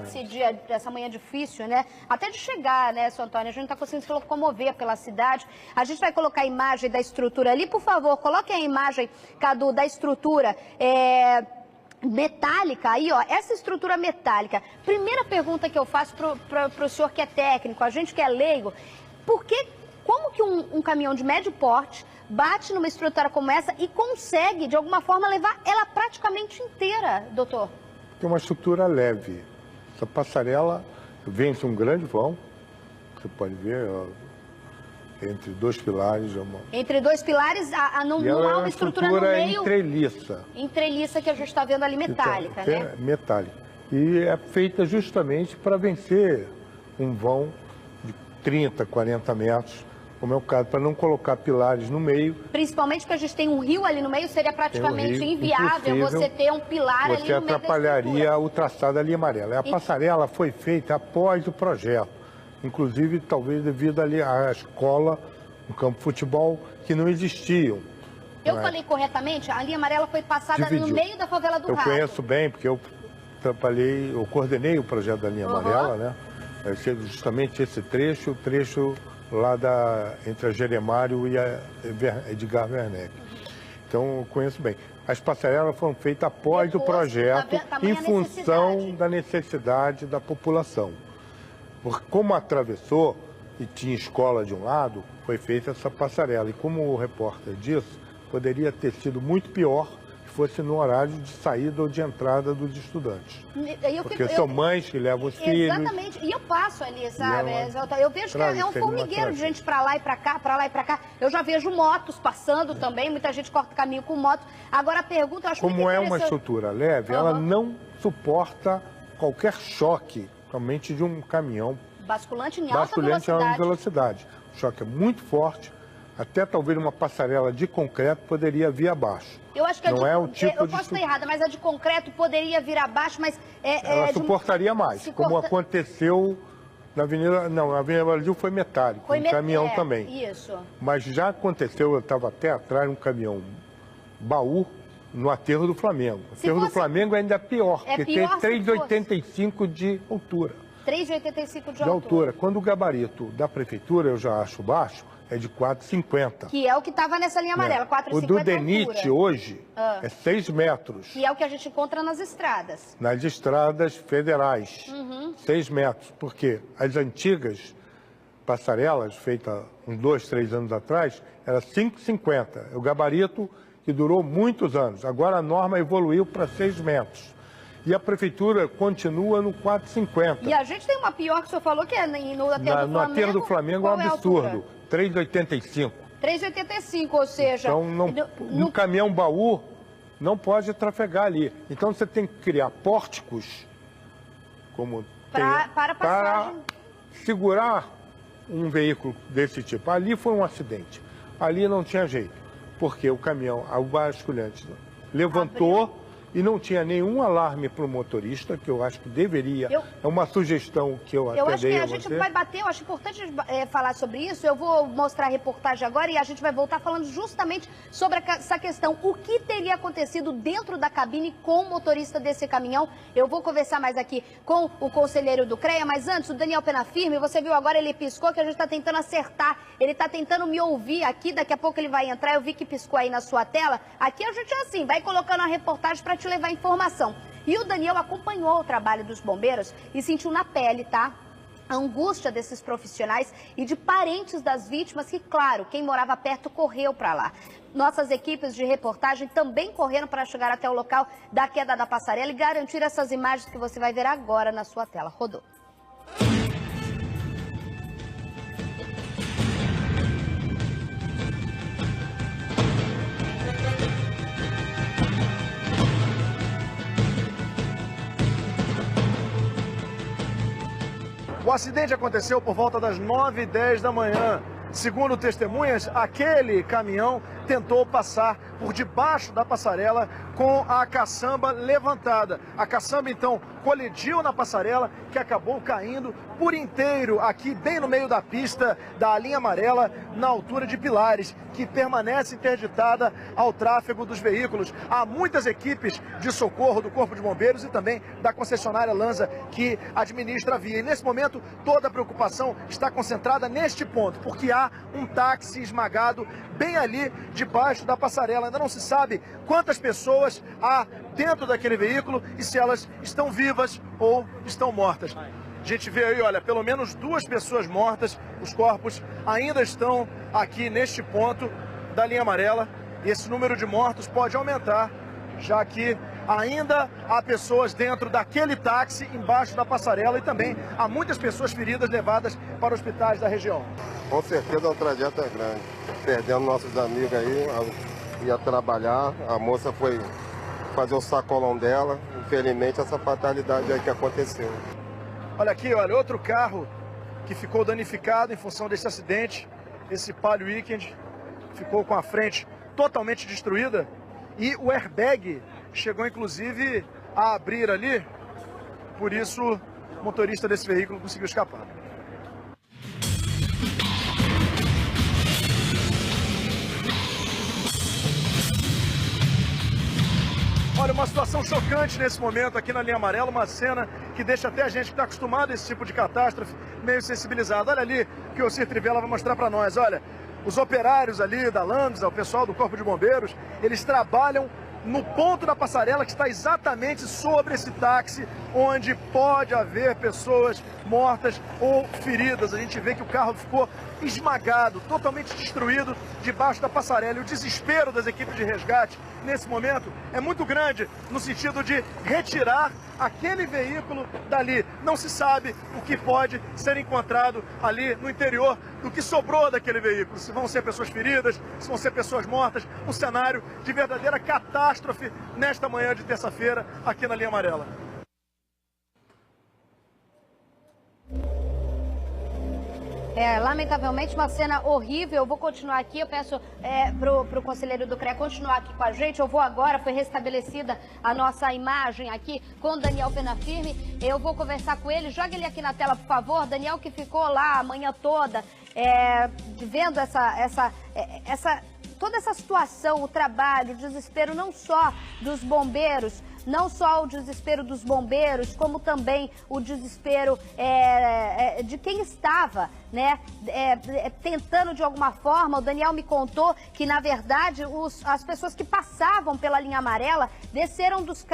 dessa manhã difícil, né? Até de chegar, né, seu Antônio, a gente não está conseguindo se locomover pela cidade. A gente vai colocar a imagem da estrutura ali, por favor, coloquem a imagem, Cadu, da estrutura, metálica, aí ó, essa estrutura metálica. Primeira pergunta que eu faço para o senhor que é técnico, a gente que é leigo, como que um caminhão de médio porte bate numa estrutura como essa e consegue, de alguma forma, levar ela praticamente inteira, doutor? Tem uma estrutura leve. Essa passarela vence um grande vão, você pode ver, ó, entre dois pilares. Entre dois pilares, não há uma estrutura no meio. Entreliça. Entreliça que a gente está vendo ali, metálica, então, né? Metálica. E é feita justamente para vencer um vão de 30, 40 metros, como é o caso, para não colocar pilares no meio. Principalmente porque a gente tem um rio ali no meio, seria praticamente inviável você ter um pilar ali no meio. Você atrapalharia o traçado da linha amarela. A passarela foi feita após o projeto. Inclusive, talvez devido ali à escola, no campo de futebol, que não existiam. Eu falei corretamente? A linha amarela foi passada no meio da favela do Rato. Eu conheço bem, porque eu coordenei o projeto da linha amarela, né? Justamente esse trecho, o trecho lá entre a Jeremário e a Edgar Werneck. Então, eu conheço bem. As passarelas foram feitas após o projeto, em função da necessidade da população. Porque como atravessou e tinha escola de um lado, foi feita essa passarela. E como o repórter disse, poderia ter sido muito pior se fosse no horário de saída ou de entrada dos estudantes. Porque são mães que levam os filhos. Exatamente. E eu passo ali, sabe? Eu vejo que é um formigueiro de gente pra lá e pra cá, pra lá e pra cá. Eu já vejo motos passando também, muita gente corta caminho com moto. Agora a pergunta, eu acho muito interessante. Como é uma estrutura leve, ela não suporta qualquer choque, somente de um caminhão basculante em alta velocidade. O choque é muito forte, até talvez uma passarela de concreto poderia vir abaixo. Eu acho que eu posso estar errada, mas a de concreto poderia vir abaixo, mas... ela suportaria mais, como aconteceu na Avenida... Não, na Avenida Brasil foi metálico, um caminhão também. Isso. Mas já aconteceu, eu estava até atrás, um caminhão baú, no aterro do Flamengo. O aterro do Flamengo ainda é pior, porque tem 3,85 de altura. 3,85 de altura. Quando o gabarito da prefeitura, eu já acho baixo, é de 4,50. Que é o que estava nessa linha amarela, 4,50 O do DENIT hoje é 6 metros. Que é o que a gente encontra nas estradas. Nas estradas federais, 6 metros. Porque as antigas passarelas, feitas uns 2, 3 anos atrás, era 5,50. O gabarito que durou muitos anos. Agora a norma evoluiu para 6 metros. E a prefeitura continua no 4,50. E a gente tem uma pior que o senhor falou, que é no aterro do Flamengo. No aterro do Flamengo é um absurdo. 3,85. 3,85, ou seja... Então, no caminhão baú, não pode trafegar ali. Então, você tem que criar pórticos para segurar um veículo desse tipo. Ali foi um acidente. Ali não tinha jeito. Porque o caminhão, o basculhante, levantou e não tinha nenhum alarme para o motorista, que eu acho que deveria. É uma sugestão que eu até dei a você. Eu acho que a gente vai bater, eu acho importante falar sobre isso. Eu vou mostrar a reportagem agora e a gente vai voltar falando justamente sobre essa questão. O que teria acontecido dentro da cabine com o motorista desse caminhão? Eu vou conversar mais aqui com o conselheiro do CREA, mas antes, o Daniel Penafirme, você viu agora, ele piscou, que a gente está tentando acertar. Ele está tentando me ouvir aqui, daqui a pouco ele vai entrar. Eu vi que piscou aí na sua tela. Aqui a gente é assim, vai colocando a reportagem para te levar informação. E o Daniel acompanhou o trabalho dos bombeiros e sentiu na pele, tá? A angústia desses profissionais e de parentes das vítimas que, claro, quem morava perto correu para lá. Nossas equipes de reportagem também correram para chegar até o local da queda da passarela e garantir essas imagens que você vai ver agora na sua tela. Rodou. O acidente aconteceu por volta das 9h10 da manhã. Segundo testemunhas, aquele caminhão tentou passar por debaixo da passarela com a caçamba levantada. A caçamba, então, colidiu na passarela, que acabou caindo por inteiro aqui, bem no meio da pista da linha amarela, na altura de Pilares, que permanece interditada ao tráfego dos veículos. Há muitas equipes de socorro do Corpo de Bombeiros e também da concessionária Lanza, que administra a via. E nesse momento, toda a preocupação está concentrada neste ponto, porque há um táxi esmagado bem ali debaixo da passarela. Amarela. Ainda não se sabe quantas pessoas há dentro daquele veículo e se elas estão vivas ou estão mortas. A gente vê aí, olha, pelo menos 2 pessoas mortas, os corpos ainda estão aqui neste ponto da linha amarela. E esse número de mortos pode aumentar, já que ainda há pessoas dentro daquele táxi, embaixo da passarela, e também há muitas pessoas feridas levadas para hospitais da região. Com certeza a tragédia é grande. Perdendo nossos amigos aí, ia trabalhar, a moça foi fazer o sacolão dela, infelizmente essa fatalidade aí que aconteceu. Olha aqui, olha, outro carro que ficou danificado em função desse acidente, esse Palio Weekend, ficou com a frente totalmente destruída e o airbag chegou inclusive a abrir ali, por isso o motorista desse veículo conseguiu escapar. Olha, uma situação chocante nesse momento aqui na linha amarela, uma cena que deixa até a gente que está acostumado a esse tipo de catástrofe meio sensibilizado. Olha ali que o Cir Trivela vai mostrar para nós, olha. Os operários ali da Lambda, o pessoal do Corpo de Bombeiros, eles trabalham no ponto da passarela que está exatamente sobre esse táxi, onde pode haver pessoas mortas ou feridas. A gente vê que o carro ficou esmagado, totalmente destruído debaixo da passarela. E o desespero das equipes de resgate nesse momento é muito grande no sentido de retirar aquele veículo dali. Não se sabe o que pode ser encontrado ali no interior do que sobrou daquele veículo. Se vão ser pessoas feridas, se vão ser pessoas mortas. Um cenário de verdadeira catástrofe nesta manhã de terça-feira aqui na linha amarela. Lamentavelmente, uma cena horrível. Eu vou continuar aqui, eu peço pro conselheiro do CREA continuar aqui com a gente. Eu vou agora, foi restabelecida a nossa imagem aqui com o Daniel Penafirme. Eu vou conversar com ele, joga ele aqui na tela, por favor. Daniel, que ficou lá a manhã toda, vendo toda essa situação, o trabalho, o desespero não só dos bombeiros, não só o desespero dos bombeiros, como também o desespero de quem estava, né, tentando de alguma forma. O Daniel me contou que, na verdade, as pessoas que passavam pela linha amarela desceram dos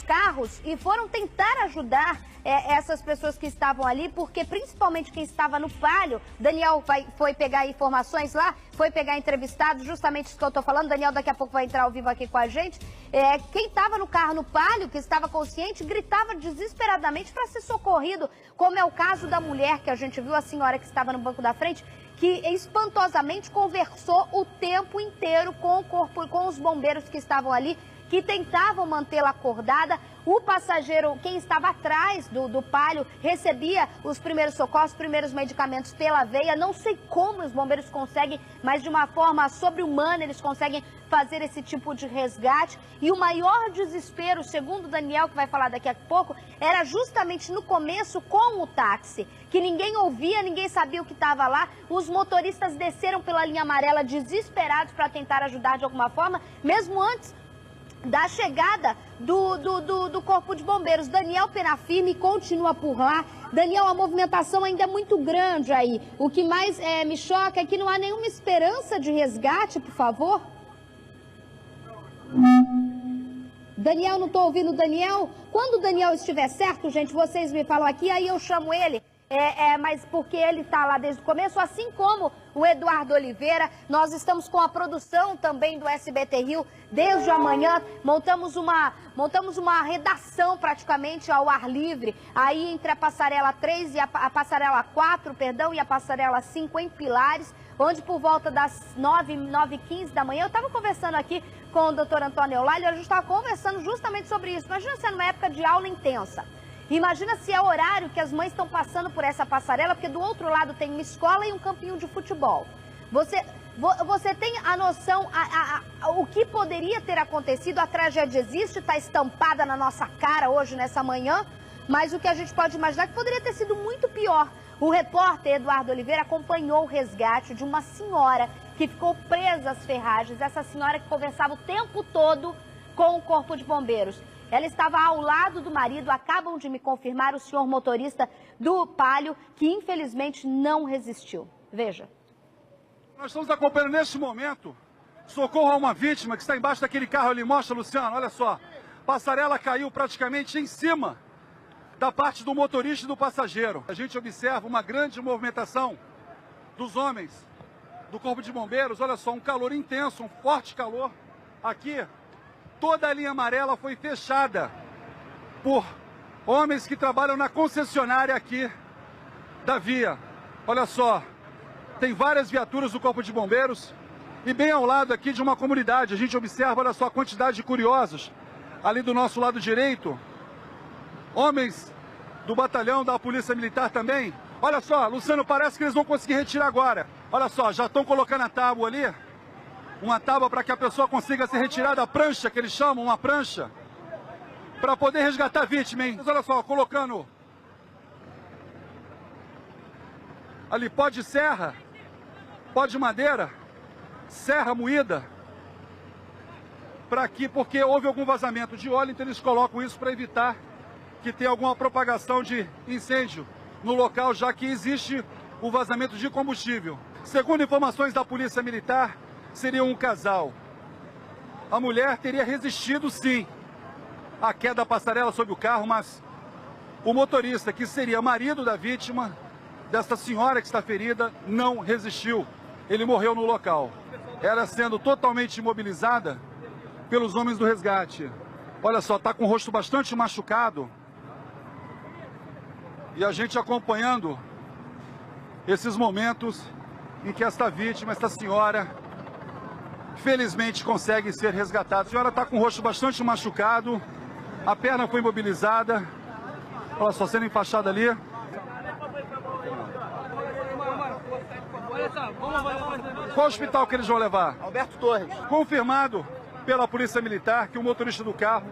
carros e foram tentar ajudar essas pessoas que estavam ali, porque principalmente quem estava no Palio, Daniel foi pegar informações lá, foi pegar entrevistados, justamente isso que eu estou falando. Daniel daqui a pouco vai entrar ao vivo aqui com a gente. Quem estava no carro no Palio, que estava consciente, gritava desesperadamente para ser socorrido, como é o caso da mulher que a gente viu, a senhora que estava no banco da frente, que espantosamente conversou o tempo inteiro com os bombeiros que estavam ali, que tentavam mantê-la acordada. O passageiro, quem estava atrás do Palio, recebia os primeiros socorros, os primeiros medicamentos pela veia. Não sei como os bombeiros conseguem, mas de uma forma sobre-humana eles conseguem fazer esse tipo de resgate. E o maior desespero, segundo o Daniel, que vai falar daqui a pouco, era justamente no começo com o táxi, que ninguém ouvia, ninguém sabia o que estava lá. Os motoristas desceram pela linha amarela desesperados para tentar ajudar de alguma forma, mesmo antes da chegada do Corpo de Bombeiros. Daniel Penafirme continua por lá. Daniel, a movimentação ainda é muito grande aí. O que mais me choca é que não há nenhuma esperança de resgate, por favor. Daniel, não estou ouvindo o Daniel. Quando o Daniel estiver certo, gente, vocês me falam aqui, aí eu chamo ele. Mas porque ele está lá desde o começo, assim como o Eduardo Oliveira. Nós estamos com a produção também do SBT Rio desde amanhã. Montamos uma redação praticamente ao ar livre, aí entre a passarela 3 e a passarela 4, perdão, e a passarela 5 em Pilares, onde por volta das 9h15 da manhã, eu estava conversando aqui com o doutor Antônio Eulálio, a gente estava conversando justamente sobre isso. Imagina sendo uma época de aula intensa. Imagina se é horário que as mães estão passando por essa passarela, porque do outro lado tem uma escola e um campinho de futebol. Você tem a noção, o que poderia ter acontecido? A tragédia existe, está estampada na nossa cara hoje, nessa manhã, mas o que a gente pode imaginar é que poderia ter sido muito pior. O repórter Eduardo Oliveira acompanhou o resgate de uma senhora que ficou presa às ferragens, essa senhora que conversava o tempo todo com o Corpo de Bombeiros. Ela estava ao lado do marido, acabam de me confirmar, o senhor motorista do Palio, que infelizmente não resistiu. Veja. Nós estamos acompanhando nesse momento Socorro a uma vítima que está embaixo daquele carro ali. Mostra, Luciano, olha só. Passarela caiu praticamente em cima da parte do motorista e do passageiro. A gente observa uma grande movimentação dos homens do Corpo de Bombeiros. Olha só, um calor intenso, um forte calor. Aqui, toda a linha amarela foi fechada por homens que trabalham na concessionária aqui da via. Olha só, tem várias viaturas do Corpo de Bombeiros e bem ao lado aqui de uma comunidade. A gente observa, olha só, a quantidade de curiosos. Ali do nosso lado direito, homens do batalhão da Polícia Militar também. Olha só, Luciano, parece que eles vão conseguir retirar agora. Olha só, já estão colocando a tábua ali. Uma tábua para que a pessoa consiga se retirar da prancha, que eles chamam, uma prancha, para poder resgatar a vítima, hein? Mas olha só, colocando ali pó de serra, pó de madeira, serra moída, para aqui, porque houve algum vazamento de óleo, então eles colocam isso para evitar que tenha alguma propagação de incêndio no local, já que existe o vazamento de combustível. Segundo informações da Polícia Militar, seria um casal. A mulher teria resistido, sim, à queda da passarela sobre o carro, mas o motorista, que seria marido da vítima, dessa senhora que está ferida, não resistiu. Ele morreu no local. Ela sendo totalmente imobilizada pelos homens do resgate. Olha só, está com o rosto bastante machucado. E a gente acompanhando esses momentos em que esta vítima, esta senhora, felizmente consegue ser resgatada. A senhora está com o rosto bastante machucado, a perna foi imobilizada. Olha só, sendo enfaixada ali. Qual hospital que eles vão levar? Alberto Torres. Confirmado pela Polícia Militar que o motorista do carro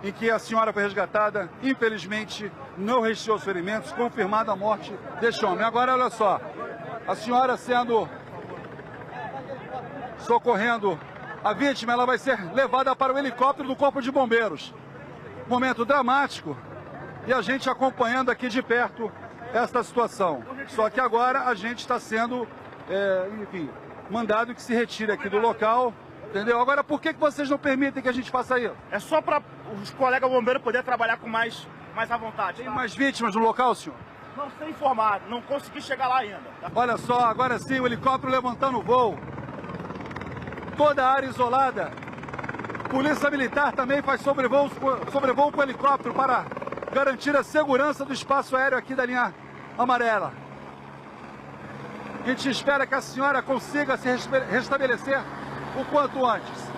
em que a senhora foi resgatada, infelizmente, não resistiu aos ferimentos, confirmada a morte deste homem. Agora, olha só, a senhora sendo socorrendo a vítima, ela vai ser levada para o helicóptero do Corpo de Bombeiros. Momento dramático e a gente acompanhando aqui de perto esta situação. Só que agora a gente está sendo, enfim, mandado que se retire aqui do local. Entendeu? Agora, por que vocês não permitem que a gente faça isso? É só para os colegas bombeiros poderem trabalhar com mais à vontade. Tem mais vítimas no local, senhor? Não sei informado, não consegui chegar lá ainda. Olha só, agora sim, o helicóptero levantando o voo. Toda a área isolada. Polícia Militar também faz sobrevoo com o helicóptero para garantir a segurança do espaço aéreo aqui da linha amarela. A gente espera que a senhora consiga se restabelecer o quanto antes.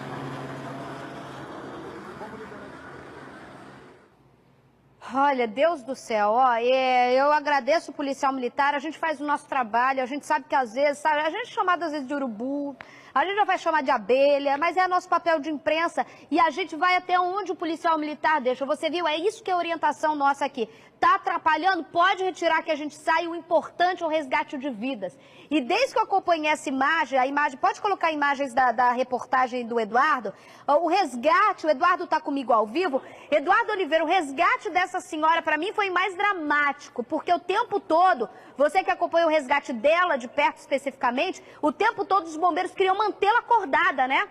Olha, Deus do céu, ó, eu agradeço o policial militar, a gente faz o nosso trabalho, a gente sabe que às vezes, sabe, a gente é chamado às vezes de urubu, a gente já vai chamar de abelha, mas é nosso papel de imprensa e a gente vai até onde o policial militar deixa. Você viu? É isso que é a orientação nossa aqui. Tá atrapalhando? Pode retirar que a gente sai. O importante é o resgate de vidas. E desde que eu acompanhei essa imagem, pode colocar imagens da reportagem do Eduardo, o resgate, o Eduardo tá comigo ao vivo. Eduardo Oliveira, o resgate dessa senhora para mim foi mais dramático, porque o tempo todo, você que acompanhou o resgate dela de perto especificamente, o tempo todo os bombeiros queriam mantê-la acordada, né?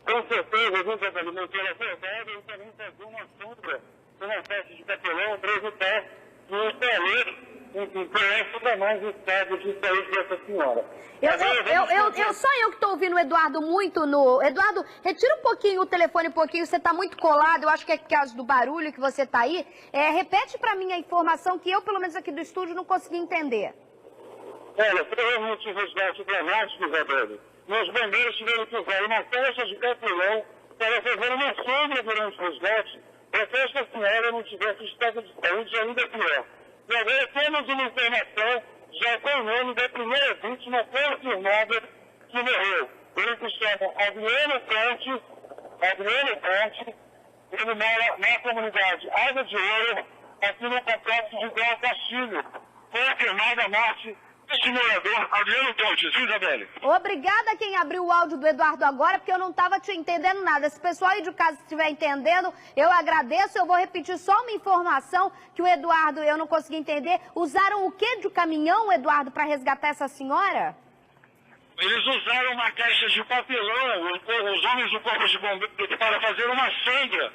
Com certeza, a gente vai mantê-la acordada e também fazer uma sombra, uma espécie de capelão para evitar que o talento conheça mais o estado de saúde dessa senhora. Só eu que estou ouvindo o Eduardo muito no... Eduardo, retira um pouquinho o telefone, você está muito colado, eu acho que é por causa do barulho que você está aí. Repete para mim a informação que eu, pelo menos aqui do estúdio, não consegui entender. Olha, provavelmente o resgate dramático, Isabelle. Os bombeiros tiveram que usar uma peça de capelão para fazer uma sombra durante o resgate, para que esta senhora não tivesse estado de saúde ainda pior. E agora temos uma informação, já com o nome da primeira vítima confirmada que morreu. Ele se chama Adriano Ponte, ele mora na comunidade Água de Ouro, aqui no complexo de Bel Castilho. Confirmada a morte deste morador, Adriano Ponte. Sim, Isabelle? Obrigada a quem abriu o áudio do Eduardo agora, porque eu não estava te entendendo nada. Se o pessoal aí de casa estiver entendendo, eu agradeço. Eu vou repetir só uma informação que o Eduardo, eu não consegui entender. Usaram o que de caminhão, Eduardo, para resgatar essa senhora? Eles usaram uma caixa de papelão, os homens do Corpo de Bombeiros, para fazer uma senha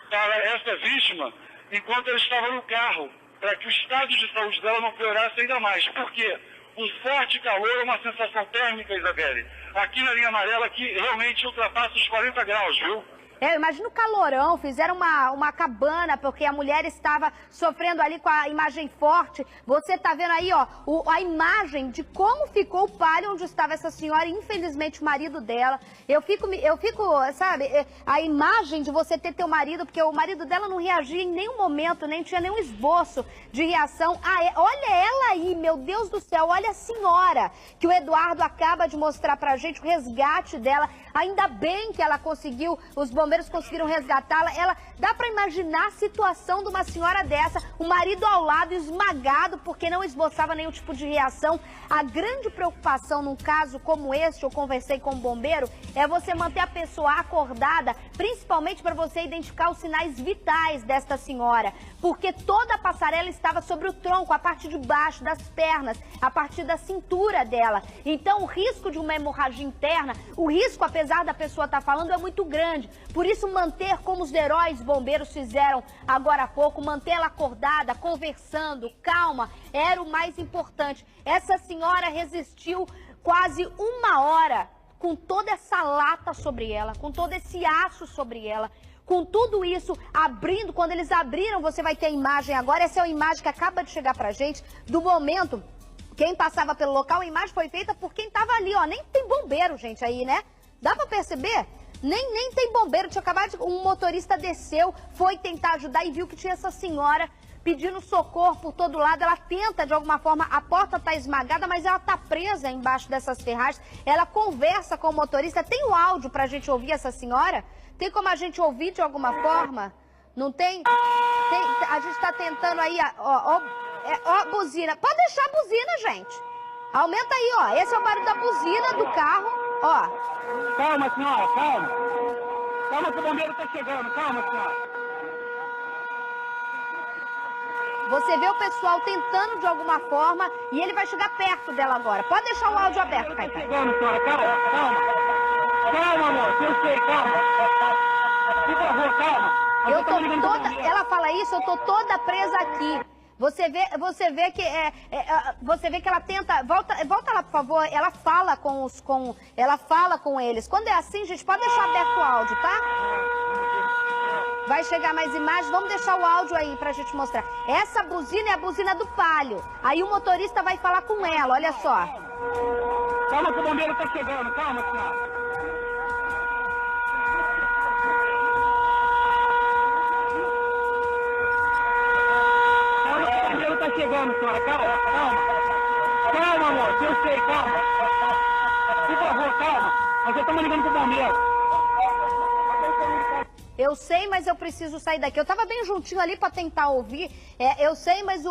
para essa vítima, enquanto ela estava no carro, para que o estado de saúde dela não piorasse ainda mais. Por quê? O forte calor é uma sensação térmica, Isabelle, aqui na linha amarela, que realmente ultrapassa os 40 graus, viu? Eu imagino o calorão, fizeram uma cabana, porque a mulher estava sofrendo ali com a imagem forte. Você tá vendo aí, ó, a imagem de como ficou o palio onde estava essa senhora, e infelizmente o marido dela. Eu fico, sabe, a imagem de você ter teu marido, porque o marido dela não reagia em nenhum momento, nem tinha nenhum esboço de reação. Olha ela aí, meu Deus do céu, olha a senhora, que o Eduardo acaba de mostrar pra gente, o resgate dela. Ainda bem que ela conseguiu, os bombeiros conseguiram resgatá-la. Dá pra imaginar a situação de uma senhora dessa, o marido ao lado esmagado porque não esboçava nenhum tipo de reação. A grande preocupação num caso como este, eu conversei com o bombeiro, é você manter a pessoa acordada, principalmente para você identificar os sinais vitais desta senhora, porque toda a passarela estava sobre o tronco, a parte de baixo das pernas, a partir da cintura dela. Então o risco de uma hemorragia interna, o risco, apesar da pessoa estar falando, é muito grande. Por isso, manter como os heróis bombeiros fizeram agora há pouco, manter ela acordada, conversando, calma, era o mais importante. Essa senhora resistiu quase 1 hora com toda essa lata sobre ela, com todo esse aço sobre ela, com tudo isso abrindo. Quando eles abriram, você vai ter a imagem agora, essa é a imagem que acaba de chegar pra gente, do momento, quem passava pelo local, a imagem foi feita por quem tava ali, ó, nem tem bombeiro, gente, aí, né? Dá pra perceber? Nem tem bombeiro, tinha acabado de... Um motorista desceu, foi tentar ajudar e viu que tinha essa senhora pedindo socorro por todo lado. Ela tenta, de alguma forma, a porta tá esmagada, mas ela tá presa embaixo dessas ferragens. Ela conversa com o motorista. Tem o áudio pra gente ouvir essa senhora? Tem como a gente ouvir de alguma forma? Não tem? A gente tá tentando aí, ó, buzina. Pode deixar a buzina, gente. Aumenta aí, ó. Esse é o barulho da buzina do carro, ó. Calma, senhora, calma. Calma que o bombeiro tá chegando, calma, senhora. Você vê o pessoal tentando de alguma forma e ele vai chegar perto dela agora. Pode deixar o áudio aberto, Caio. Tá chegando, senhora, calma, calma. Calma, amor, eu sei, calma. Por favor, calma. Eu tô toda... Ela fala isso, eu tô toda presa aqui. Você vê que ela tenta, volta lá, por favor. Ela fala com eles. Quando é assim, gente, pode deixar aberto o áudio, tá? Vai chegar mais imagens, vamos deixar o áudio aí pra gente mostrar. Essa buzina é a buzina do palio. Aí o motorista vai falar com ela, olha só. Calma que o bombeiro tá chegando, calma, senhora. Tá chegando, senhora, calma, calma. Calma, amor, eu sei, calma. Por favor, calma. Nós já estamos ligando pro bombeiro. Eu sei, mas eu preciso sair daqui. Eu tava bem juntinho ali pra tentar ouvir. Eu sei, mas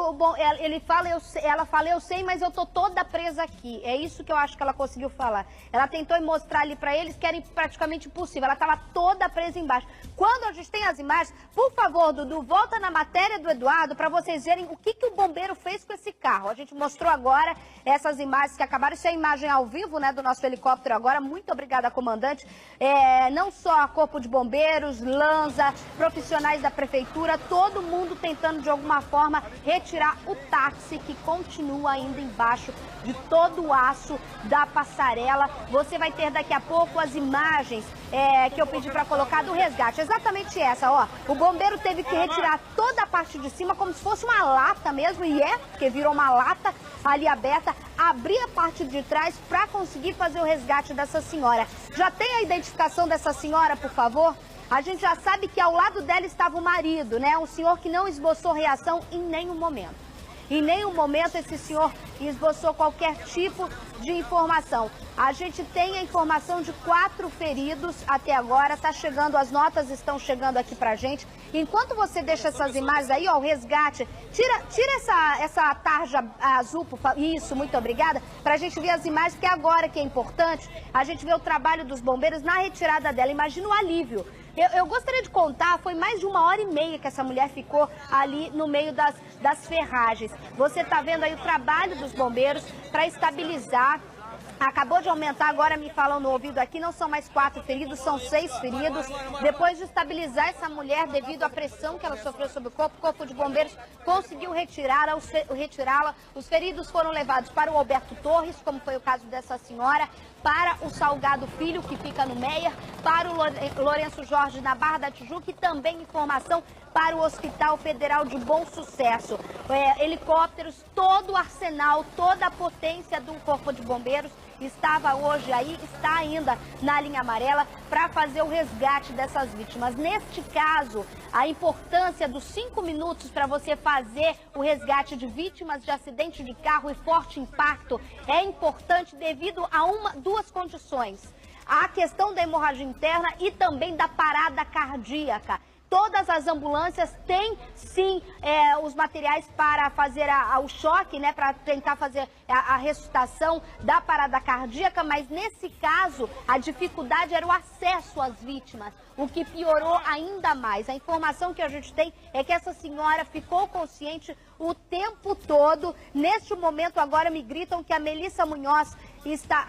ela fala, eu sei, mas eu tô toda presa aqui. É isso que eu acho que ela conseguiu falar. Ela tentou mostrar ali pra eles que era praticamente impossível. Ela tava toda presa embaixo. Quando a gente tem as imagens, por favor, Dudu, volta na matéria do Eduardo pra vocês verem o que o bombeiro fez com esse carro. A gente mostrou agora essas imagens que acabaram. Isso é a imagem ao vivo, né, do nosso helicóptero agora. Muito obrigada, comandante. Não só Corpo de Bombeiros, Lanza, profissionais da prefeitura, todo mundo tentando de alguma forma retirar o táxi que continua ainda embaixo de todo o aço da passarela. Você vai ter daqui a pouco as imagens que eu pedi para colocar do resgate. Exatamente essa, ó. O bombeiro teve que retirar toda a parte de cima como se fosse uma lata mesmo, e porque virou uma lata ali aberta, abrir a parte de trás para conseguir fazer o resgate dessa senhora. Já tem a identificação dessa senhora, por favor? A gente já sabe que ao lado dela estava o marido, né? Um senhor que não esboçou reação em nenhum momento. Em nenhum momento esse senhor esboçou qualquer tipo de informação. A gente tem a informação de 4 feridos até agora. Tá chegando, as notas estão chegando aqui pra gente. Enquanto você deixa essas imagens aí, ó, o resgate, tira essa tarja azul, por favor. Isso, muito obrigada. Pra gente ver as imagens, porque agora que é importante, a gente vê o trabalho dos bombeiros na retirada dela. Imagina o alívio. Eu gostaria de contar, foi mais de 1h30 que essa mulher ficou ali no meio das ferragens. Você tá vendo aí o trabalho dos bombeiros para estabilizar Acabou de aumentar, agora me falam no ouvido aqui, não são mais 4 feridos, são 6 feridos. Depois de estabilizar essa mulher devido à pressão que ela sofreu sobre o Corpo de Bombeiros conseguiu retirá-la. Os feridos foram levados para o Alberto Torres, como foi o caso dessa senhora, para o Salgado Filho, que fica no Meier, para o Lourenço Jorge na Barra da Tijuca e também informação para o Hospital Federal de Bom Sucesso. Helicópteros, todo o arsenal, toda a potência do Corpo de Bombeiros estava hoje aí, está ainda na linha amarela para fazer o resgate dessas vítimas. Neste caso, a importância dos 5 minutos para você fazer o resgate de vítimas de acidente de carro e forte impacto é importante devido a duas condições. A questão da hemorragia interna e também da parada cardíaca. Todas as ambulâncias têm, sim, os materiais para fazer o choque, né, para tentar fazer a ressuscitação da parada cardíaca, mas nesse caso a dificuldade era o acesso às vítimas, o que piorou ainda mais. A informação que a gente tem é que essa senhora ficou consciente o tempo todo. Neste momento agora me gritam que a Melissa Munhoz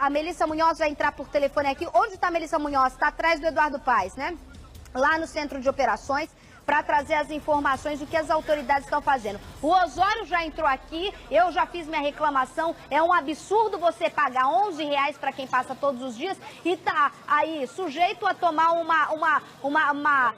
a Melissa Munhoz vai entrar por telefone aqui. Onde está a Melissa Munhoz? Está atrás do Eduardo Paes, né? Lá no centro de operações, para trazer as informações do que as autoridades estão fazendo. O Osório já entrou aqui, eu já fiz minha reclamação, é um absurdo você pagar R$11 para quem passa todos os dias e tá aí sujeito a tomar uma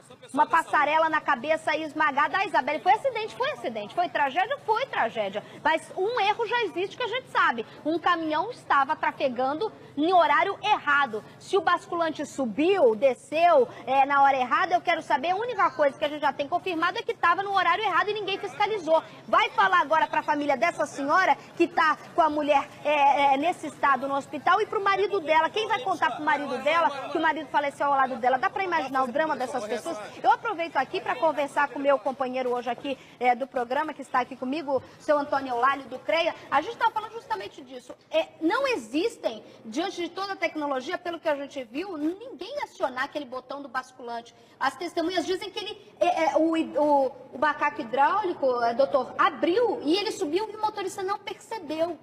passarela na cabeça e esmagada. A Isabelle, foi acidente, foi tragédia, mas um erro já existe que a gente sabe, um caminhão estava trafegando em horário errado. Se o basculante subiu, desceu na hora errada, eu quero saber, a única coisa que a gente já tem confirmado é que estava no horário errado e ninguém fiscalizou. Vai falar agora para a família dessa senhora que está com a mulher nesse estado no hospital e para o marido dela. Quem vai contar para o marido dela que o marido faleceu ao lado dela? Dá para imaginar o drama dessas pessoas? Eu aproveito aqui para conversar com o meu companheiro hoje aqui do programa, que está aqui comigo, o seu Antônio Eulálio do CREA. A gente estava falando justamente disso. Não existem, diante de toda a tecnologia, pelo que a gente viu, ninguém acionar aquele botão do basculante. As testemunhas dizem que ele o macaco hidráulico, doutor, abriu e ele subiu e o motorista não percebeu.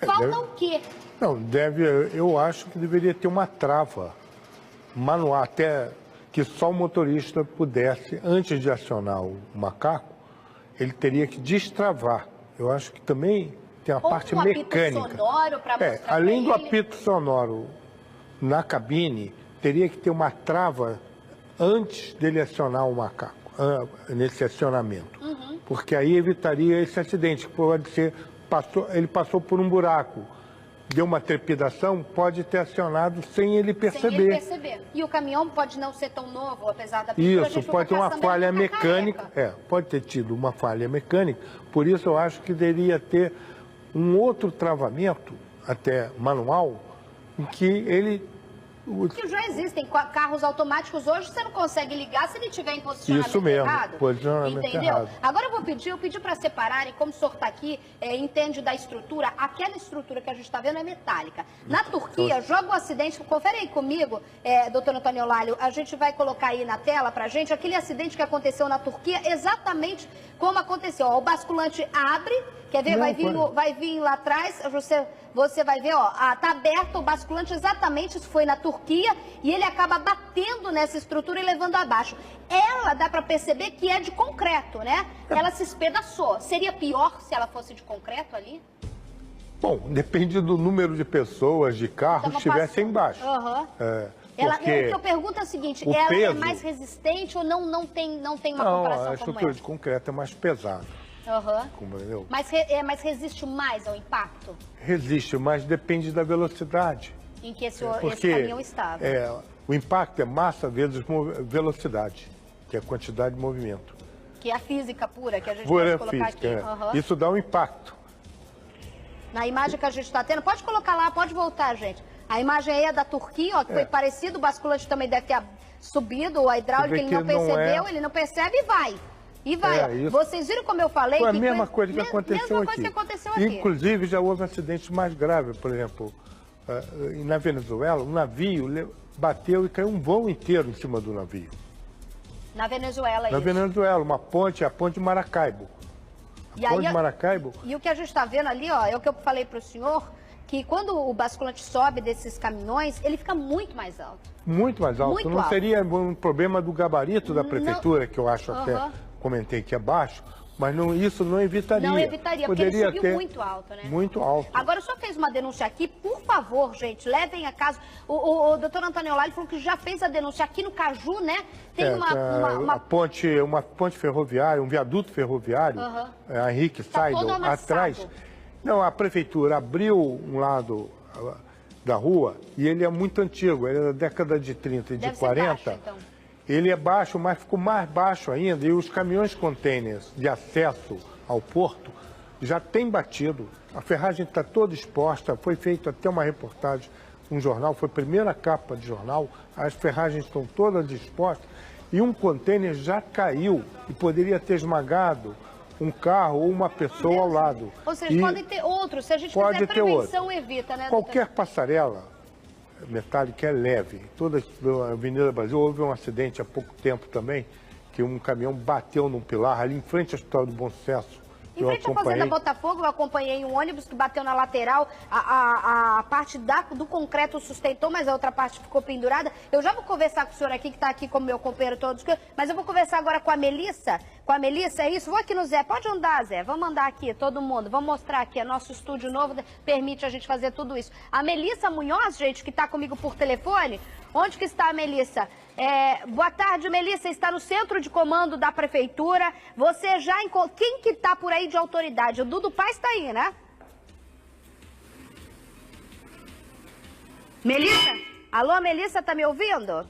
Falta o quê? Não, eu acho que deveria ter uma trava manual, até que só o motorista pudesse, antes de acionar o macaco, ele teria que destravar. Eu acho que também tem a parte mecânica. Apito sonoro para mostrar além do apito sonoro na cabine, teria que ter uma trava antes dele acionar o macaco, nesse acionamento. Porque aí evitaria esse acidente, que pode ser, ele passou por um buraco, deu uma trepidação, pode ter acionado sem ele perceber. E o caminhão pode não ser tão novo, apesar da pintura. Isso, pode ter uma falha mecânica, pode ter tido uma falha mecânica, por isso eu acho que deveria ter um outro travamento, até manual, em que ele... Que já existem carros automáticos hoje, você não consegue ligar se ele estiver em posicionamento errado. Posicionamento errado. Agora eu pedi para separarem, como o senhor está aqui, entende da estrutura, aquela estrutura que a gente está vendo é metálica. Na Turquia, joga o acidente, confere aí comigo, doutor Antônio Eulálio, a gente vai colocar aí na tela para a gente, aquele acidente que aconteceu na Turquia, exatamente como aconteceu. Ó, o basculante abre, quer ver? Vai vir lá atrás, você vai ver, ó, tá aberto o basculante, exatamente, isso foi na Turquia, e ele acaba batendo nessa estrutura e levando abaixo. Ela, dá para perceber que é de concreto, né? Ela se espedaçou. Seria pior se ela fosse de concreto ali? Bom, depende do número de pessoas, de carros que estivessem embaixo. O que eu pergunto é o seguinte, ela é mais resistente ou não tem uma comparação como essa? A estrutura de concreto é mais pesada. Mas resiste mais ao impacto? Resiste, mas depende da velocidade. Em que esse caminhão estava. O impacto é massa vezes velocidade, que é a quantidade de movimento. Que é a física pura, que a gente pode colocar aqui. Isso dá um impacto. Na imagem que a gente está tendo, pode colocar lá, pode voltar, gente. A imagem aí é da Turquia, ó, que foi parecido, o basculante também deve ter subido, a hidráulica ele não percebeu, ele não percebe e vai. E vai. Vocês viram como eu falei? Foi a mesma coisa que aconteceu aqui. Inclusive, já houve acidentes mais graves. Por exemplo, na Venezuela, um navio bateu e caiu um vão inteiro em cima do navio. Na Venezuela, Na Venezuela, a ponte de Maracaibo. A ponte de Maracaibo. E o que a gente está vendo ali, ó, é o que eu falei para o senhor, que quando o basculante sobe desses caminhões, ele fica muito mais alto. Muito mais alto. Muito não alto. seria um problema do gabarito da prefeitura, que eu acho até, Aham. comentei que é baixo, mas não, isso não evitaria. Não evitaria, porque ele subiu muito alto, né? Muito alto. Agora, o senhor fez uma denúncia aqui, por favor, gente, levem a caso. O doutor Antônio Lali falou que já fez a denúncia aqui no Caju, né? Tem uma ponte ferroviária, um viaduto ferroviário, a Henrique Seidel, atrás. Não, a prefeitura abriu um lado da rua e ele é muito antigo, ele é da década de 30 e de 40. Baixo, então. Ele é baixo, mas ficou mais baixo ainda, e os caminhões containers de acesso ao porto já têm batido. A ferragem está toda exposta, foi feita até uma reportagem, um jornal, foi a primeira capa de jornal, as ferragens estão todas expostas, e um container já caiu e poderia ter esmagado um carro ou uma pessoa ao lado. Ou seja, podem ter outros, se a gente fizer prevenção, evita, né? Qualquer passarela metálica é leve. Toda a Avenida Brasil, houve um acidente há pouco tempo também, que um caminhão bateu num pilar ali em frente ao Hospital do Bom Sucesso. Em frente à Fazenda Botafogo, eu acompanhei um ônibus que bateu na lateral, a parte do concreto sustentou, mas a outra parte ficou pendurada. Eu já vou conversar com o senhor aqui, que está aqui como meu companheiro todos, mas eu vou conversar agora com a Melissa. Com a Melissa, é isso? Vou aqui no Zé. Pode andar, Zé. Vamos andar aqui, todo mundo. Vamos mostrar aqui. Nosso estúdio novo permite a gente fazer tudo isso. A Melissa Munhoz, gente, que está comigo por telefone. Onde que está a Melissa? Boa tarde, Melissa. Está no centro de comando da prefeitura. Você já encontrou... Quem que está por aí de autoridade? O Dudu Paz está aí, né? Melissa? Alô, Melissa, tá me ouvindo?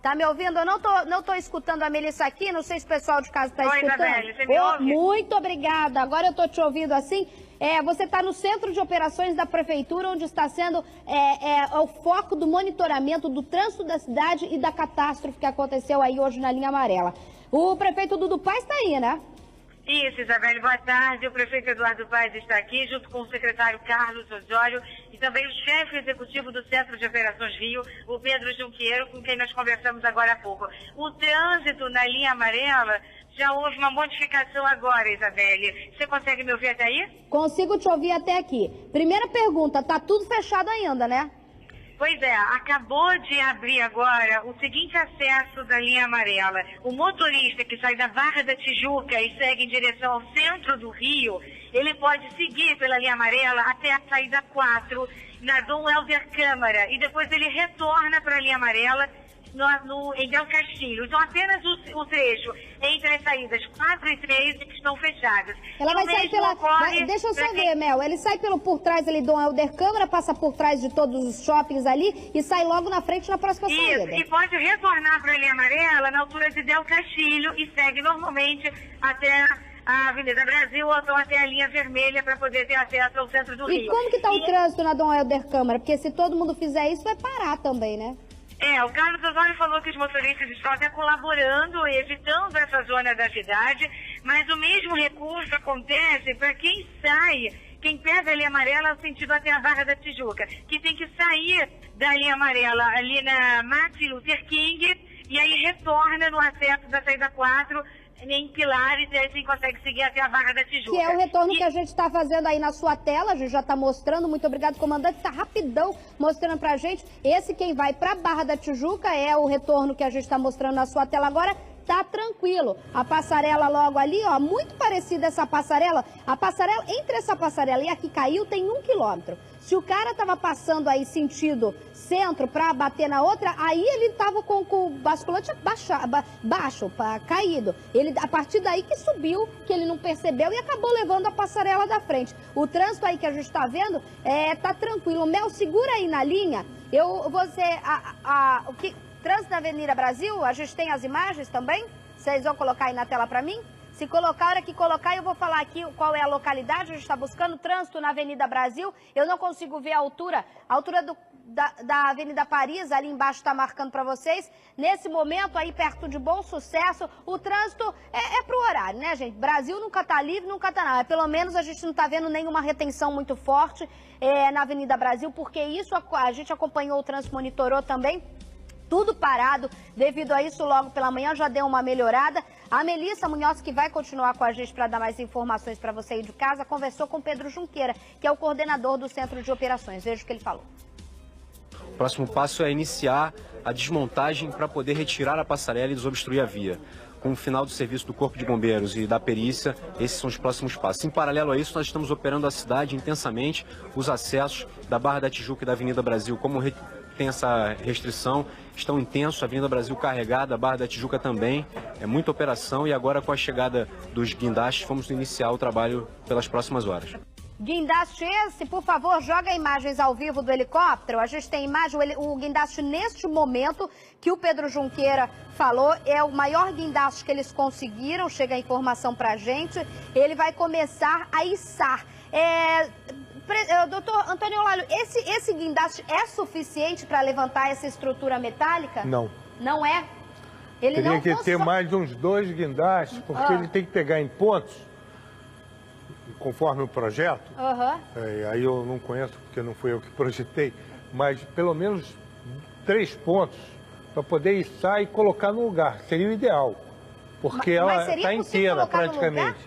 Tá me ouvindo? Eu não tô escutando a Melissa aqui, não sei se o pessoal de casa tá escutando. Isabelle, você me ouve? Muito obrigada. Agora eu tô te ouvindo assim. Você está no centro de operações da prefeitura, onde está sendo o foco do monitoramento do trânsito da cidade e da catástrofe que aconteceu aí hoje na linha amarela. O prefeito Dudu Paz está aí, né? Isso, Isabelle, boa tarde. O prefeito Eduardo Paz está aqui, junto com o secretário Carlos Osório e também o chefe executivo do Centro de Operações Rio, o Pedro Junqueiro, com quem nós conversamos agora há pouco. O trânsito na linha amarela já houve uma modificação agora, Isabelle. Você consegue me ouvir até aí? Consigo te ouvir até aqui. Primeira pergunta, tá tudo fechado ainda, né? Pois é, acabou de abrir agora o seguinte acesso da linha amarela. O motorista que sai da Barra da Tijuca e segue em direção ao centro do Rio, ele pode seguir pela linha amarela até a saída 4, na Dom Helder Câmara, e depois ele retorna para a linha amarela em Del Castilho. Então apenas o trecho entre as saídas 4 e 3 que estão fechadas. Ela vai sair pela... Deixa eu só ver, Mel. Ele sai por trás ali do Dom Helder Câmara, passa por trás de todos os shoppings ali e sai logo na frente na próxima saída. E pode retornar para a linha amarela na altura de Del Castilho e segue normalmente até a Avenida Brasil ou então até a linha vermelha para poder ter acesso ao centro do Rio. E como que está o trânsito na Dom Helder Câmara? Porque se todo mundo fizer isso, vai parar também, né? O Carlos Osório falou que os motoristas estão até colaborando, evitando essa zona da cidade, mas o mesmo recurso acontece para quem sai, quem pega a linha amarela no sentido até a Barra da Tijuca, que tem que sair da linha amarela ali na Martin Luther King e aí retorna no acesso da saída 4, em Pilares, e aí você consegue seguir até a Barra da Tijuca. Que é o retorno que a gente está fazendo aí na sua tela, a gente já está mostrando. Muito obrigado, comandante, está rapidão mostrando pra gente. Esse quem vai pra Barra da Tijuca é o retorno que a gente está mostrando na sua tela agora. Tá tranquilo. A passarela logo ali, ó, muito parecida essa passarela. A passarela, entre essa passarela e a que caiu, tem 1 quilômetro. Se o cara tava passando aí sentido centro pra bater na outra, aí ele tava com o basculante baixo, caído. Ele, a partir daí que subiu, que ele não percebeu e acabou levando a passarela da frente. O trânsito aí que a gente tá vendo, tá tranquilo. Mel, segura aí na linha. Trânsito da Avenida Brasil, a gente tem as imagens também? Vocês vão colocar aí na tela para mim? Se colocar, a hora que colocar, eu vou falar aqui qual é a localidade. A gente está buscando trânsito na Avenida Brasil. Eu não consigo ver a altura da Avenida Paris, ali embaixo está marcando para vocês. Nesse momento, aí perto de Bom Sucesso, o trânsito é pro horário, né, gente? Brasil nunca tá livre, nunca tá nada. Pelo menos a gente não tá vendo nenhuma retenção muito forte na Avenida Brasil, porque isso a gente acompanhou, o trânsito monitorou também. Tudo parado, devido a isso logo pela manhã já deu uma melhorada. A Melissa Munhoz, que vai continuar com a gente para dar mais informações para você aí de casa, conversou com Pedro Junqueira, que é o coordenador do Centro de Operações. Veja o que ele falou. O próximo passo é iniciar a desmontagem para poder retirar a passarela e desobstruir a via. Com o final do serviço do Corpo de Bombeiros e da perícia, esses são os próximos passos. Em paralelo a isso, nós estamos operando a cidade intensamente. Os acessos da Barra da Tijuca e da Avenida Brasil, como tem essa restrição, estão intensos. A Avenida Brasil carregada, a Barra da Tijuca também. É muita operação e agora com a chegada dos guindastes, vamos iniciar o trabalho pelas próximas horas. Guindaste esse, por favor, joga imagens ao vivo do helicóptero. A gente tem imagem, o guindaste neste momento que o Pedro Junqueira falou, é o maior guindaste que eles conseguiram, chega a informação pra gente. Ele vai começar a içar. Doutor Antônio Eulálio, esse guindaste é suficiente para levantar essa estrutura metálica? Não. Não é? Ele Teria não que ter mais uns 2 guindastes, porque ele tem que pegar em pontos, conforme o projeto. Aí eu não conheço, porque não fui eu que projetei, mas pelo menos 3 pontos para poder içar e colocar no lugar. Seria o ideal, porque ela está inteira praticamente.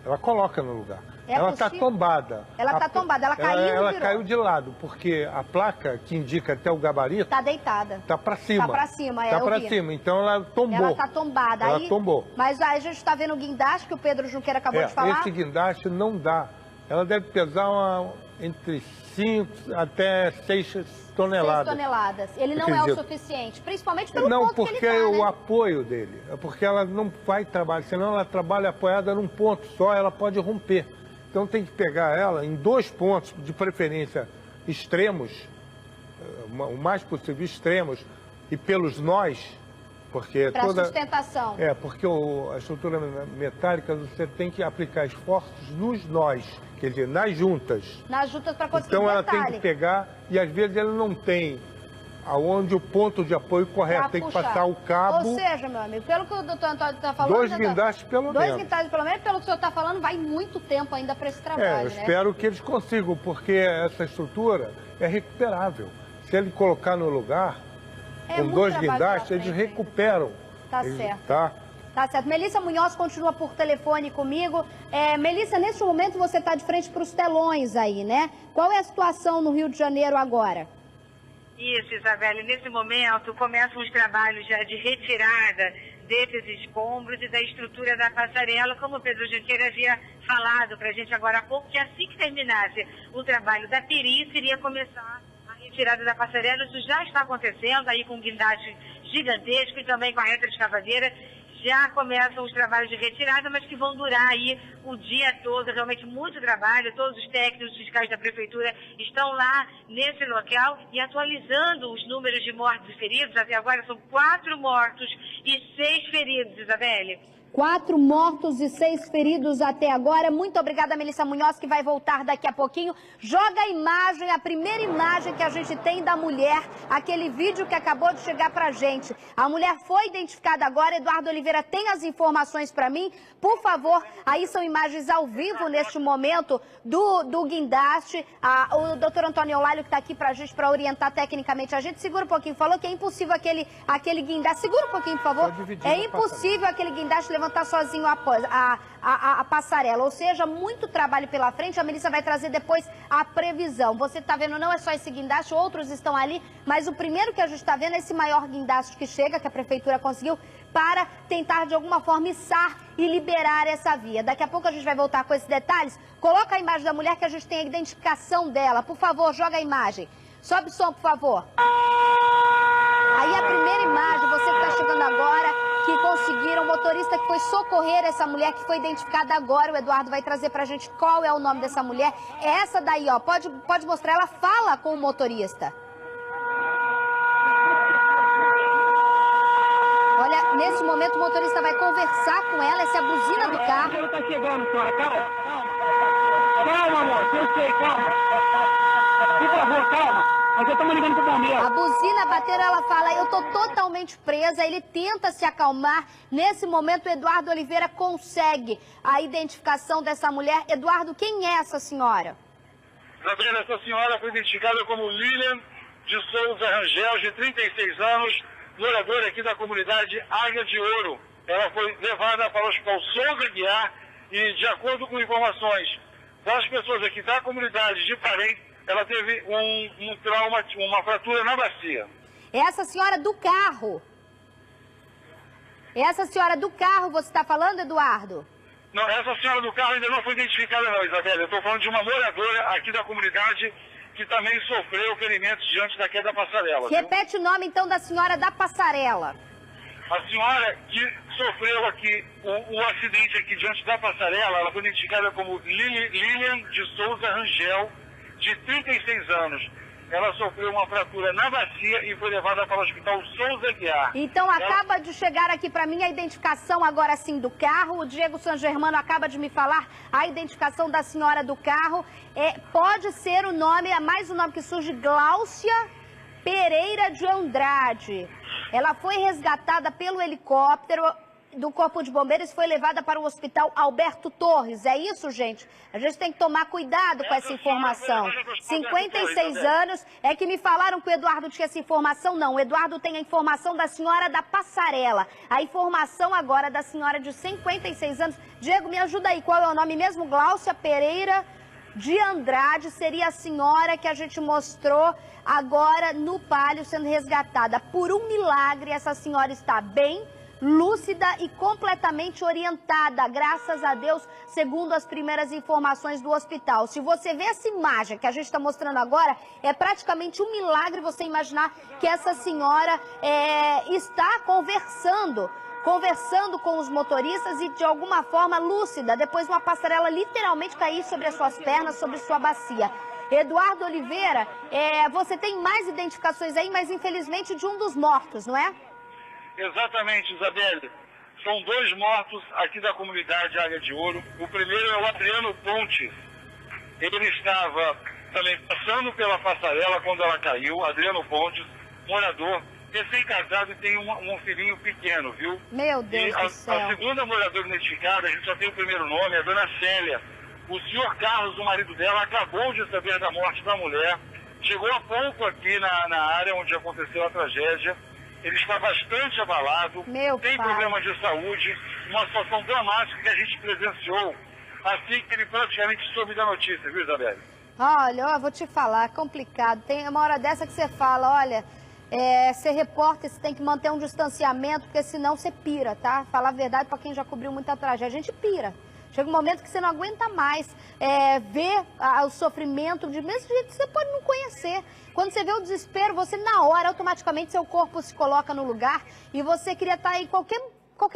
Ela coloca no lugar. Ela está tombada. Ela está tombada, ela caiu e Ela virou. caiu de lado, porque a placa que indica até o gabarito... Está deitada. Está para cima. Está para cima, Está para cima, então ela tombou. Ela está tombada. Ela tombou. Mas aí a gente está vendo o guindaste que o Pedro Junqueira acabou de falar. Esse guindaste não dá. Ela deve pesar entre 5 até 6 toneladas. 6 toneladas. Ele não é o suficiente, principalmente pelo não, ponto que ele porque tá, o né? apoio dele, é porque ela não vai trabalhar, senão ela trabalha apoiada num ponto só, ela pode romper. Então tem que pegar ela em 2 pontos, de preferência extremos, o mais possível extremos, e pelos nós, porque pra sustentação. Porque a estrutura metálica você tem que aplicar esforços nos nós, quer dizer, nas juntas. Nas juntas para conseguir Então ela tem que pegar, e às vezes ela não tem aonde o ponto de apoio correto, tem que passar o cabo. Ou seja, meu amigo, pelo que o doutor Antônio está falando... 2 guindastes pelo menos. 2 guindastes pelo menos, pelo que o senhor está falando, vai muito tempo ainda para esse trabalho, eu espero que eles consigam, porque essa estrutura é recuperável. Se ele colocar no lugar, com 2 guindastes, eles recuperam. Tá certo. Tá certo. Melissa Munhoz continua por telefone comigo. Melissa, nesse momento você está de frente para os telões aí, né? Qual é a situação no Rio de Janeiro agora? Isso, Isabelle. Nesse momento começam os trabalhos já de retirada desses escombros e da estrutura da passarela, como o Pedro Junqueira havia falado para a gente agora há pouco, que assim que terminasse o trabalho da perícia, iria começar a retirada da passarela. Isso já está acontecendo aí com um guindaste gigantesco e também com a reta de escavadeira. Já começam os trabalhos de retirada, mas que vão durar aí o dia todo, realmente muito trabalho. Todos os técnicos, os fiscais da prefeitura estão lá nesse local e atualizando os números de mortos e feridos. Até agora são 4 mortos e 6 feridos, Isabelle. 4 mortos e 6 feridos até agora. Muito obrigada, Melissa Munhoz, que vai voltar daqui a pouquinho. Joga a imagem, a primeira imagem que a gente tem da mulher, aquele vídeo que acabou de chegar pra gente. A mulher foi identificada agora. Eduardo Oliveira tem as informações pra mim. Por favor, aí são imagens ao vivo neste momento do guindaste. O doutor Antônio Eulálio, que está aqui pra gente, pra orientar tecnicamente a gente. Segura um pouquinho, falou que é impossível aquele guindaste. Segura um pouquinho, por favor. É impossível aquele guindaste levantar sozinho a passarela, ou seja, muito trabalho pela frente. A Melissa vai trazer depois a previsão. Você está vendo, não é só esse guindaste, outros estão ali, mas o primeiro que a gente está vendo é esse maior guindaste que chega, que a prefeitura conseguiu, para tentar de alguma forma içar e liberar essa via. Daqui a pouco a gente vai voltar com esses detalhes. Coloca a imagem da mulher que a gente tem a identificação dela. Por favor, joga a imagem. Sobe o som, por favor. Aí a primeira imagem, você que está chegando agora, que conseguiram, o motorista que foi socorrer essa mulher, que foi identificada agora. O Eduardo vai trazer pra gente qual é o nome dessa mulher. É essa daí, ó, pode mostrar, ela fala com o motorista. Olha, nesse momento o motorista vai conversar com ela, essa é a buzina do carro. O tá chegando, senhora, calma. Calma, amor, eu sei, calma. Por favor, calma. Nós já estamos ligando pro bombeiro. A buzina bateram, ela fala, eu tô totalmente presa. Ele tenta se acalmar. Nesse momento, o Eduardo Oliveira consegue a identificação dessa mulher. Eduardo, quem é essa senhora? Gabriela, essa senhora foi identificada como Lilian de Souza Rangel, de 36 anos, moradora aqui da comunidade Águia de Ouro. ela foi levada para o Hospital Souza Aguiar e, de acordo com informações das pessoas aqui da comunidade de Parém, ela teve um trauma, uma fratura na bacia. Essa senhora do carro. Essa senhora do carro você está falando, Eduardo? Não, essa senhora do carro ainda não foi identificada não, Isabela. Eu estou falando de uma moradora aqui da comunidade que também sofreu ferimentos diante da queda da passarela. Repete o nome, então, da senhora da passarela. A senhora que sofreu aqui o acidente aqui diante da passarela, ela foi identificada como Lilian de Souza Rangel, de 36 anos. Ela sofreu uma fratura na bacia e foi levada para o Hospital Souza Aguiar. Então acaba de chegar aqui para mim a identificação agora sim do carro. O Diego San Germano acaba de me falar a identificação da senhora do carro. Pode ser o nome, é mais um nome que surge, Gláucia Pereira de Andrade. Ela foi resgatada pelo helicóptero do Corpo de Bombeiros e foi levada para o Hospital Alberto Torres. É isso, gente? A gente tem que tomar cuidado com essa informação. 56 anos. É que me falaram que o Eduardo tinha essa informação. Não, o Eduardo tem a informação da senhora da passarela. A informação agora da senhora de 56 anos. Diego, me ajuda aí. Qual é o nome mesmo? Gláucia Pereira de Andrade. Seria a senhora que a gente mostrou agora no Palio sendo resgatada. Por um milagre, essa senhora está bem, lúcida e completamente orientada, graças a Deus, segundo as primeiras informações do hospital. Se você vê essa imagem que a gente está mostrando agora, é praticamente um milagre você imaginar que essa senhora está conversando com os motoristas e de alguma forma lúcida, depois de uma passarela literalmente cair sobre as suas pernas, sobre sua bacia. Eduardo Oliveira, você tem mais identificações aí, mas infelizmente de um dos mortos, não é? Exatamente, Isabelle. São 2 mortos aqui da comunidade Águia de Ouro. O primeiro é o Adriano Pontes. Ele estava também passando pela passarela quando ela caiu. Adriano Pontes, morador, recém-casado e tem um filhinho pequeno, viu? Meu Deus do céu. A segunda moradora identificada, a gente só tem o primeiro nome, é a dona Célia. O senhor Carlos, o marido dela, acabou de saber da morte da mulher. Chegou há pouco aqui na área onde aconteceu a tragédia. Ele está bastante abalado, tem problemas de saúde, uma situação dramática que a gente presenciou assim que ele praticamente soube da notícia, viu, Isabelle? Olha, eu vou te falar, é complicado. Tem uma hora dessa que você fala, olha, ser repórter, você tem que manter um distanciamento, porque senão você pira, tá? Falar a verdade para quem já cobriu muita tragédia, a gente pira. Chega um momento que você não aguenta mais ver o sofrimento, de mesmo jeito que você pode não conhecer. Quando você vê o desespero, você na hora, automaticamente, seu corpo se coloca no lugar e você queria estar em qualquer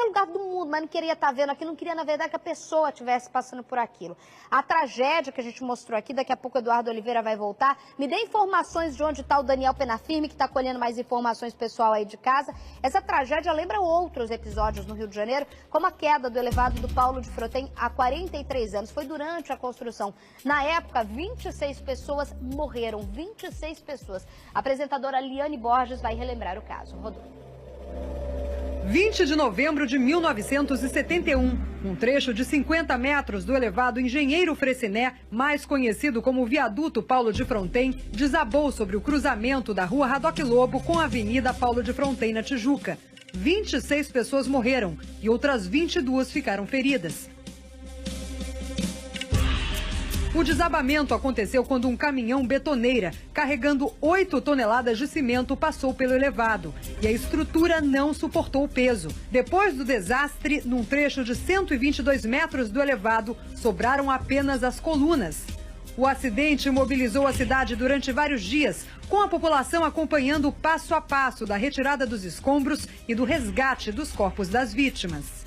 lugar do mundo, mas não queria estar vendo aquilo, não queria, na verdade, que a pessoa estivesse passando por aquilo. A tragédia que a gente mostrou aqui, daqui a pouco o Eduardo Oliveira vai voltar. Me dê informações de onde está o Daniel Penafirme, que está colhendo mais informações pessoal aí de casa. Essa tragédia lembra outros episódios no Rio de Janeiro, como a queda do elevado do Paulo de Fronten há 43 anos. Foi durante a construção. Na época, 26 pessoas morreram. 26 pessoas. A apresentadora Liane Borges vai relembrar o caso. Rodolfo. 20 de novembro de 1971, um trecho de 50 metros do elevado Engenheiro Fressinet, mais conhecido como Viaduto Paulo de Fronten, desabou sobre o cruzamento da rua Radoc Lobo com a Avenida Paulo de Fronten, na Tijuca. 26 pessoas morreram e outras 22 ficaram feridas. O desabamento aconteceu quando um caminhão betoneira, carregando 8 toneladas de cimento, passou pelo elevado e a estrutura não suportou o peso. Depois do desastre, num trecho de 122 metros do elevado, sobraram apenas as colunas. O acidente mobilizou a cidade durante vários dias, com a população acompanhando o passo a passo da retirada dos escombros e do resgate dos corpos das vítimas.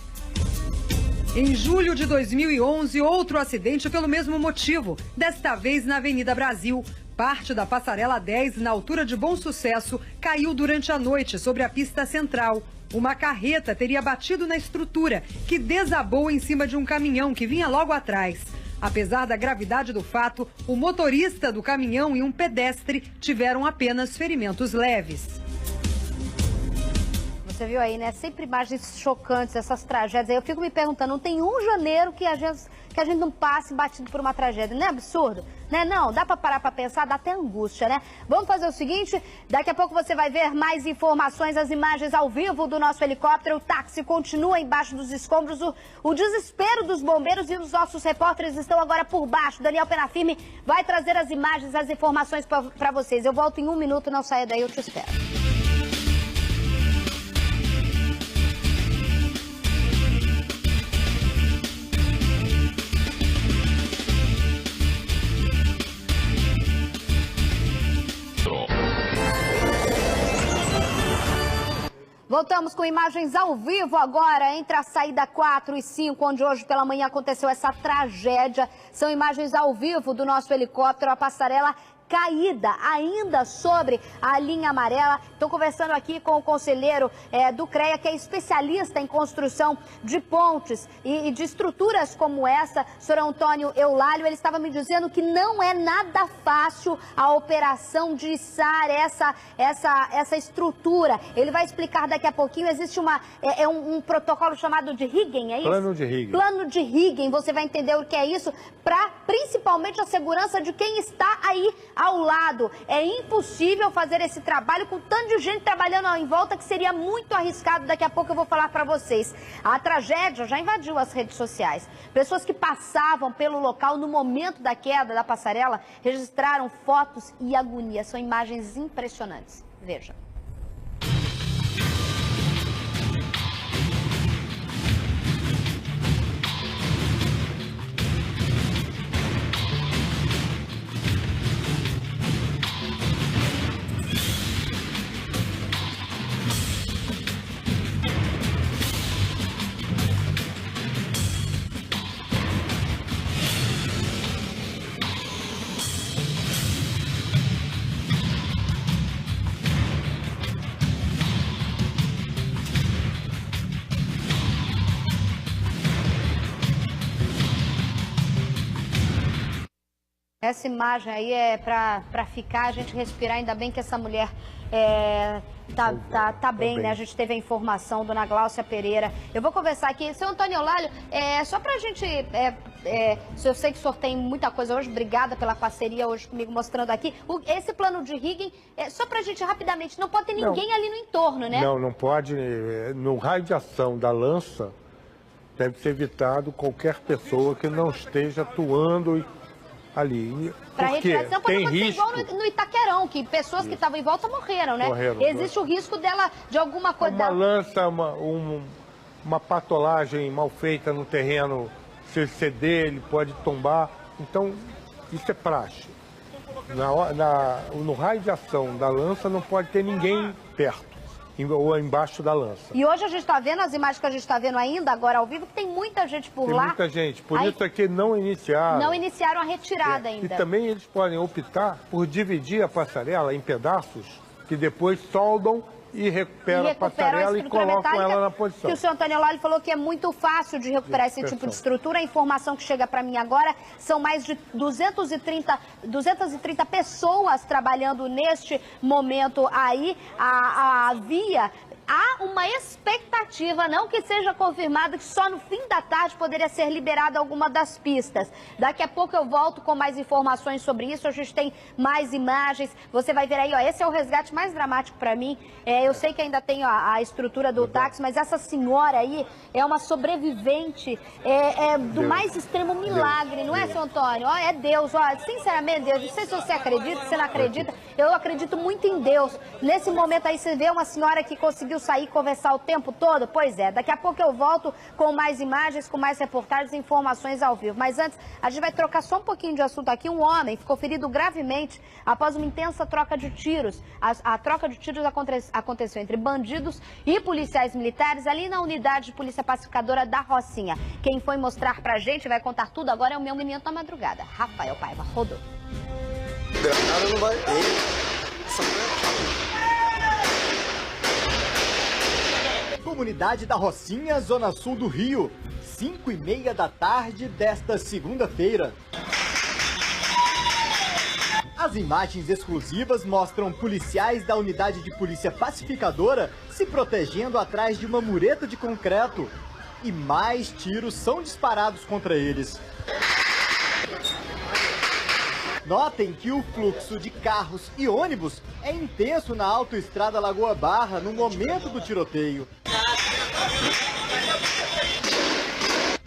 Em julho de 2011, outro acidente pelo mesmo motivo, desta vez na Avenida Brasil. Parte da passarela 10, na altura de Bom Sucesso, caiu durante a noite sobre a pista central. Uma carreta teria batido na estrutura, que desabou em cima de um caminhão que vinha logo atrás. Apesar da gravidade do fato, o motorista do caminhão e um pedestre tiveram apenas ferimentos leves. Você viu aí, né? Sempre imagens chocantes, essas tragédias. Aí eu fico me perguntando, não tem um janeiro que a gente que a gente não passe batido por uma tragédia. Não é absurdo? Né? Não, dá pra parar pra pensar, dá até angústia, né? Vamos fazer o seguinte, daqui a pouco você vai ver mais informações, as imagens ao vivo do nosso helicóptero. O táxi continua embaixo dos escombros, o desespero dos bombeiros e os nossos repórteres estão agora por baixo. Daniel Penafirme vai trazer as imagens, as informações pra vocês. Eu volto em 1 minuto, não saia daí, eu te espero. Voltamos com imagens ao vivo agora, entre a saída 4 e 5, onde hoje pela manhã aconteceu essa tragédia. São imagens ao vivo do nosso helicóptero, a passarela caída ainda sobre a linha amarela. Estou conversando aqui com o conselheiro do CREA, que é especialista em construção de pontes e de estruturas como essa, Sr. Antônio Eulálio. Ele estava me dizendo que não é nada fácil a operação de içar essa estrutura. Ele vai explicar daqui a pouquinho. Existe um protocolo chamado de rigging, é isso? Plano de rigging. Plano de rigging. Você vai entender o que é isso, para principalmente a segurança de quem está aí ao lado. É impossível fazer esse trabalho com tanto de gente trabalhando em volta que seria muito arriscado. Daqui a pouco eu vou falar para vocês. A tragédia já invadiu as redes sociais. Pessoas que passavam pelo local no momento da queda da passarela registraram fotos e agonia. São imagens impressionantes. Veja. Essa imagem aí é para ficar, a gente respirar. Ainda bem que essa mulher tá bem, né? A gente teve a informação, dona Gláucia Pereira. Eu vou conversar aqui. Seu Antônio Eulálio, só pra gente... eu sei que o senhor tem muita coisa hoje, obrigada pela parceria hoje comigo mostrando aqui. Esse plano de rigging, só pra gente rapidamente, não pode ter ninguém ali no entorno, né? Não pode. No raio de ação da lança, deve ser evitado qualquer pessoa que não esteja atuando ali. Para retiração, tem risco. Igual no Itaquerão, que pessoas que estavam em volta morreram, né? Existe o risco dela, de alguma coisa... Uma lança, uma patolagem mal feita no terreno, se ele ceder, ele pode tombar. Então, isso é praxe. No raio de ação da lança não pode ter ninguém perto ou embaixo da lança. E hoje a gente está vendo, as imagens que a gente está vendo ainda, agora ao vivo, que tem muita gente por lá. Tem muita gente, por isso é que não iniciaram. Não iniciaram a retirada ainda. E também eles podem optar por dividir a passarela em pedaços, que depois soldam e recuperam a passarela e colocam ela na posição. Que o senhor Antônio Eulálio falou que é muito fácil de recuperar esse tipo de estrutura. A informação que chega para mim agora são mais de 230 pessoas trabalhando neste momento aí. A via... Há uma expectativa, não que seja confirmado, que só no fim da tarde poderia ser liberada alguma das pistas. Daqui a pouco eu volto com mais informações sobre isso. A gente tem mais imagens. Você vai ver aí, ó, esse é o resgate mais dramático para mim. Eu sei que ainda tem a estrutura do táxi, mas essa senhora aí é uma sobrevivente do mais extremo milagre, não é, seu Antônio? Ó, é Deus, ó, sinceramente, Deus. Não sei se você acredita, se você não acredita. Eu acredito muito em Deus. Nesse momento aí você vê uma senhora que conseguiu sair e conversar o tempo todo? Pois é, daqui a pouco eu volto com mais imagens, com mais reportagens e informações ao vivo. Mas antes, a gente vai trocar só um pouquinho de assunto aqui. Um homem ficou ferido gravemente após uma intensa troca de tiros. A troca de tiros aconteceu entre bandidos e policiais militares ali na unidade de polícia pacificadora da Rocinha. Quem foi mostrar pra gente, vai contar tudo agora, é o meu menino da madrugada, Rafael Paiva. Rodou. Granada não vai... Comunidade da Rocinha, zona sul do Rio, 5h30 da tarde desta segunda-feira. As imagens exclusivas mostram policiais da unidade de polícia pacificadora se protegendo atrás de uma mureta de concreto. e mais tiros são disparados contra eles. Notem que o fluxo de carros e ônibus é intenso na autoestrada Lagoa Barra no momento do tiroteio.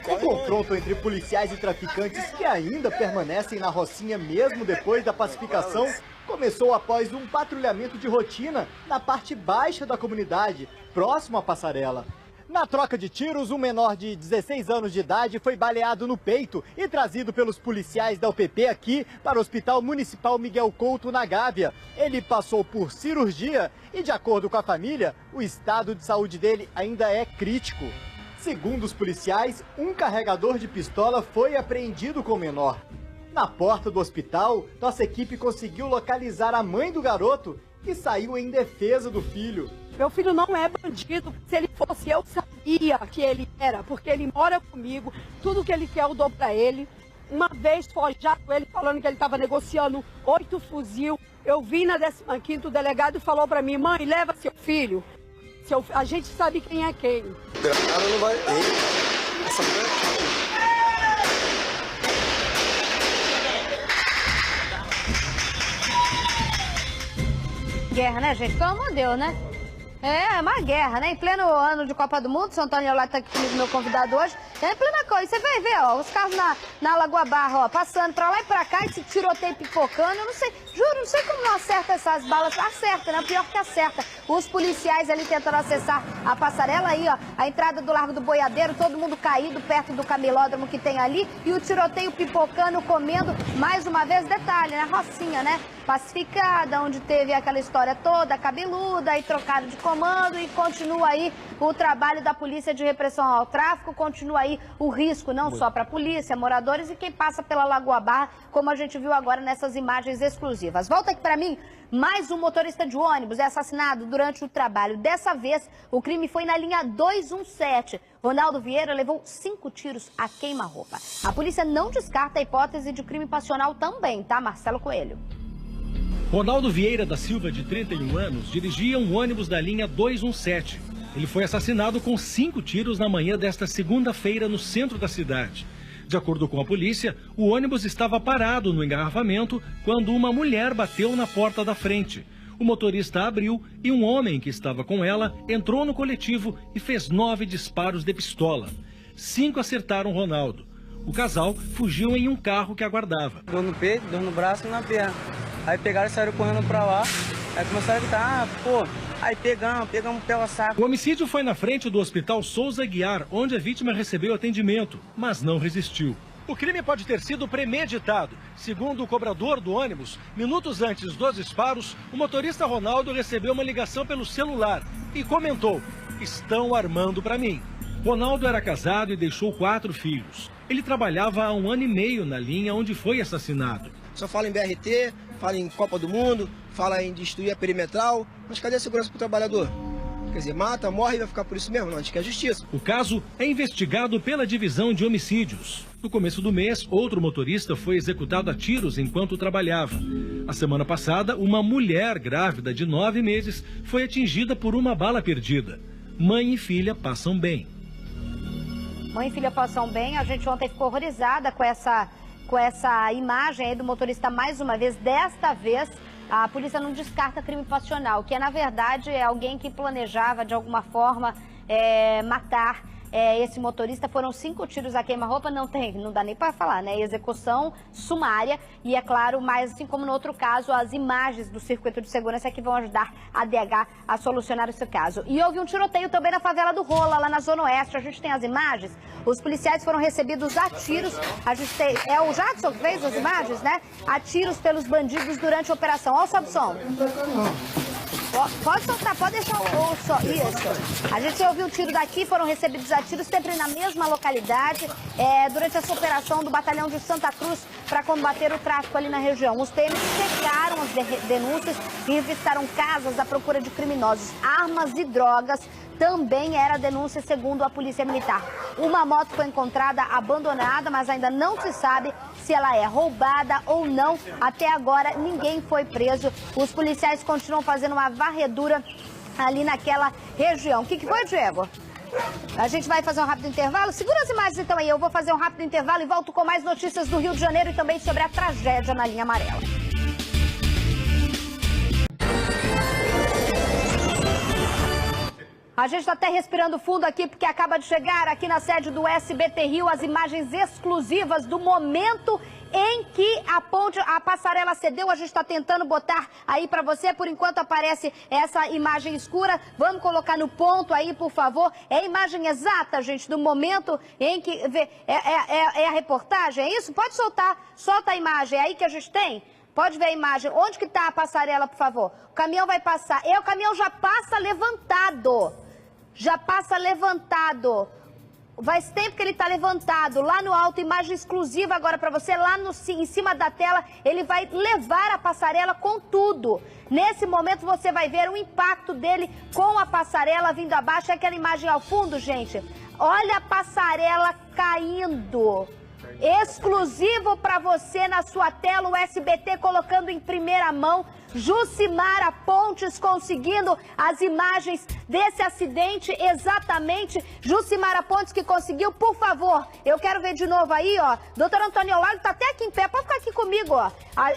O confronto entre policiais e traficantes que ainda permanecem na Rocinha mesmo depois da pacificação começou após um patrulhamento de rotina na parte baixa da comunidade, próximo à passarela. Na troca de tiros, um menor de 16 anos de idade foi baleado no peito e trazido pelos policiais da UPP aqui para o Hospital Municipal Miguel Couto, na Gávea. Ele passou por cirurgia e, de acordo com a família, o estado de saúde dele ainda é crítico. Segundo os policiais, um carregador de pistola foi apreendido com o menor. Na porta do hospital, nossa equipe conseguiu localizar a mãe do garoto, que saiu em defesa do filho. Meu filho não é bandido. Se ele fosse, eu sabia que ele era, porque ele mora comigo. Tudo que ele quer eu dou pra ele. Uma vez forjado ele falando que ele estava negociando 8 fuzil. Eu vim na 15ª, o delegado falou pra mim: mãe, leva seu filho. A gente sabe quem é quem. O delegado não vai... Guerra, né, gente? Pelo amor de Deus, né? É uma guerra, né? Em pleno ano de Copa do Mundo, o Antônio lá tá aqui comigo, meu convidado hoje. É em plena coisa. Você vai ver, ó, os carros na Lagoa Barra, ó, passando pra lá e pra cá, esse tiroteio pipocando. Eu não sei, juro, não sei como não acerta essas balas. Acerta, né? Pior que acerta. Os policiais ali tentando acessar a passarela aí, ó, a entrada do Largo do Boiadeiro, todo mundo caído perto do camelódromo que tem ali. E o tiroteio pipocando, comendo, mais uma vez, detalhe, né? Rocinha, né? Pacificada, onde teve aquela história toda, cabeluda, e trocado de comando, e continua aí o trabalho da Polícia de Repressão ao Tráfico, continua aí o risco, não só para a polícia, moradores e quem passa pela Lagoa Barra, como a gente viu agora nessas imagens exclusivas. Volta aqui para mim, mais um motorista de ônibus é assassinado durante o trabalho. Dessa vez, o crime foi na linha 217. Ronaldo Vieira levou 5 tiros a queima-roupa. A polícia não descarta a hipótese de crime passional também, tá, Marcelo Coelho? Ronaldo Vieira da Silva, de 31 anos, dirigia um ônibus da linha 217. Ele foi assassinado com 5 tiros na manhã desta segunda-feira no centro da cidade. De acordo com a polícia, o ônibus estava parado no engarrafamento quando uma mulher bateu na porta da frente. O motorista abriu e um homem que estava com ela entrou no coletivo e fez 9 disparos de pistola. 5 acertaram Ronaldo. O casal fugiu em um carro que aguardava. Deu no peito, deu no braço e na perna. Aí pegaram e saíram correndo pra lá. Aí começaram a gritar, Aí pegamos pela saco. O homicídio foi na frente do Hospital Souza Guiar, onde a vítima recebeu atendimento, mas não resistiu. O crime pode ter sido premeditado. Segundo o cobrador do ônibus, minutos antes dos disparos, o motorista Ronaldo recebeu uma ligação pelo celular e comentou: "Estão armando para mim". Ronaldo era casado e deixou 4 filhos. Ele trabalhava há 1 ano e meio na linha onde foi assassinado. Só fala em BRT, fala em Copa do Mundo, fala em destruir a perimetral, mas cadê a segurança para o trabalhador? Quer dizer, mata, morre e vai ficar por isso mesmo? Não, a gente quer justiça. O caso é investigado pela Divisão de Homicídios. No começo do mês, outro motorista foi executado a tiros enquanto trabalhava. A semana passada, uma mulher grávida de 9 meses foi atingida por uma bala perdida. Mãe e filha passam bem. Mãe e filha passam bem. A gente ontem ficou horrorizada com essa imagem aí do motorista mais uma vez. Desta vez, a polícia não descarta crime passional, que na verdade é alguém que planejava de alguma forma matar esse motorista. Foram 5 tiros a queima-roupa, não dá nem para falar, né? Execução sumária e é claro, mas assim como no outro caso, as imagens do circuito de segurança é que vão ajudar a DH a solucionar esse caso. E houve um tiroteio também na favela do Rola, lá na Zona Oeste. A gente tem as imagens. Os policiais foram recebidos a tiros. A gente tem, é o Jadson que fez as imagens, né? A tiros pelos bandidos durante a operação. Olha o sobe som. Pode soltar, pode deixar o som. Isso. A gente ouviu um tiro daqui, foram recebidos a tiros, sempre na mesma localidade, durante essa operação do Batalhão de Santa Cruz para combater o tráfico ali na região. Os PMs checaram as denúncias e revistaram casas à procura de criminosos. Armas e drogas também era denúncia, segundo a Polícia Militar. Uma moto foi encontrada abandonada, mas ainda não se sabe se ela é roubada ou não. Até agora, ninguém foi preso. Os policiais continuam fazendo uma varredura ali naquela região. O que foi, Diego? A gente vai fazer um rápido intervalo. Segura as imagens então aí. Eu vou fazer um rápido intervalo e volto com mais notícias do Rio de Janeiro e também sobre a tragédia na linha amarela. A gente está até respirando fundo aqui porque acaba de chegar aqui na sede do SBT Rio as imagens exclusivas do momento em que a passarela cedeu. A gente está tentando botar aí para você. Por enquanto aparece essa imagem escura. Vamos colocar no ponto aí, por favor. É a imagem exata, gente, do momento em que... É a reportagem, é isso? Pode soltar. Solta a imagem. É aí que a gente tem? Pode ver a imagem. Onde que está a passarela, por favor? O caminhão vai passar. O caminhão já passa levantado. Já passa levantado. Faz tempo que ele está levantado. Lá no alto, imagem exclusiva agora para você. Lá em cima da tela, ele vai levar a passarela com tudo. Nesse momento, você vai ver o impacto dele com a passarela vindo abaixo. É aquela imagem ao fundo, gente. Olha a passarela caindo. Exclusivo para você na sua tela, o SBT colocando em primeira mão. Jucimara Pontes conseguindo as imagens desse acidente exatamente. Jucimara Pontes que conseguiu, por favor, eu quero ver de novo aí, ó. Doutor Antônio Lago tá até aqui em pé, pode ficar aqui comigo, ó.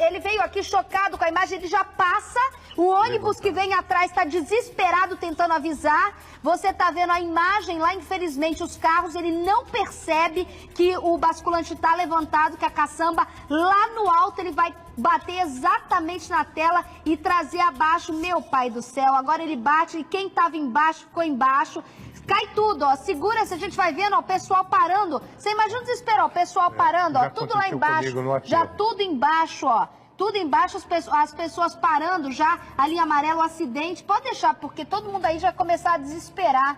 Ele veio aqui chocado com a imagem, ele já passa. O ônibus que vem atrás está desesperado tentando avisar. Você tá vendo a imagem lá, infelizmente, os carros, ele não percebe que o basculante tá levantado, que a caçamba lá no alto ele vai bater exatamente na tela e trazer abaixo. Meu pai do céu, agora ele bate e quem tava embaixo ficou embaixo. Cai tudo, ó, segura, se a gente vai vendo, ó, o pessoal parando. Você imagina o desespero, ó, o pessoal parando, ó, tudo lá embaixo, já tudo embaixo, ó. Tudo embaixo, as pessoas parando já, a linha amarela, o acidente. Pode deixar, porque todo mundo aí já começar a desesperar.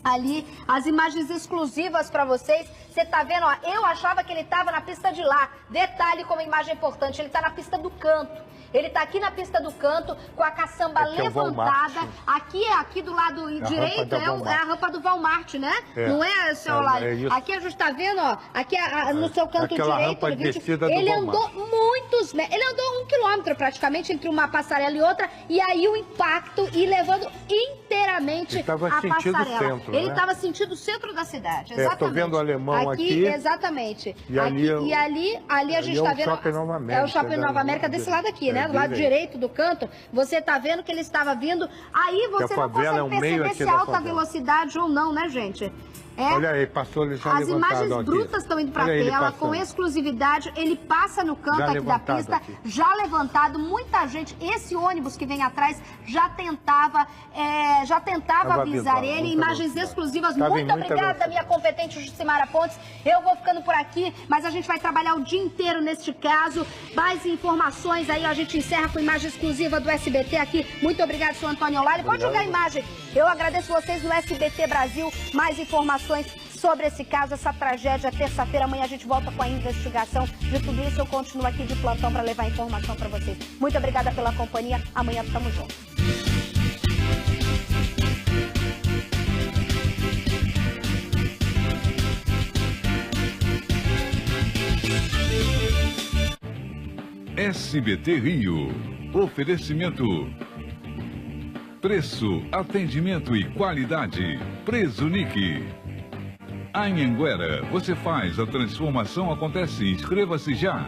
Ali, as imagens exclusivas para vocês. Você tá vendo, ó, eu achava que ele tava na pista de lá. Detalhe como imagem importante, ele tá na pista do canto. Ele tá aqui na pista do canto, com a caçamba levantada. Aqui do lado direito é a rampa do Walmart, né? Não é, seu Olário? Aqui a gente tá vendo, ó, aqui no seu canto direito. Ele andou muitos metros, ele andou 1 quilômetro praticamente entre uma passarela e outra. E aí o impacto e levando inteiramente a passarela. Ele estava sentindo o centro da cidade, exatamente. Tô vendo o alemão aqui. Exatamente. E ali a gente está vendo... É o Shopping Nova América desse lado aqui, né? Do lado direito do canto. Você está vendo que ele estava vindo. Aí você não consegue perceber se é alta velocidade ou não, né, gente? Olha aí, passou ele já As imagens brutas estão indo para a tela, com exclusividade. Ele passa no canto aqui da pista, já levantado. Muita gente, esse ônibus que vem atrás, já tentava avisar ele. Imagens exclusivas. Muito obrigada, minha competente Jucimara Pontes. Eu vou ficando por aqui, mas a gente vai trabalhar o dia inteiro neste caso. Mais informações aí, a gente encerra com imagem exclusiva do SBT aqui. Muito obrigado, senhor Antônio Olari. Pode jogar a imagem. Eu agradeço vocês no SBT Brasil. Mais informações sobre esse caso, essa tragédia. Terça-feira, amanhã a gente volta com a investigação de tudo isso. Eu continuo aqui de plantão para levar informação para vocês. Muito obrigada pela companhia. Amanhã estamos juntos. SBT Rio. Oferecimento. Preço, atendimento e qualidade. Presunic. Anhanguera, você faz, a transformação acontece. Inscreva-se já.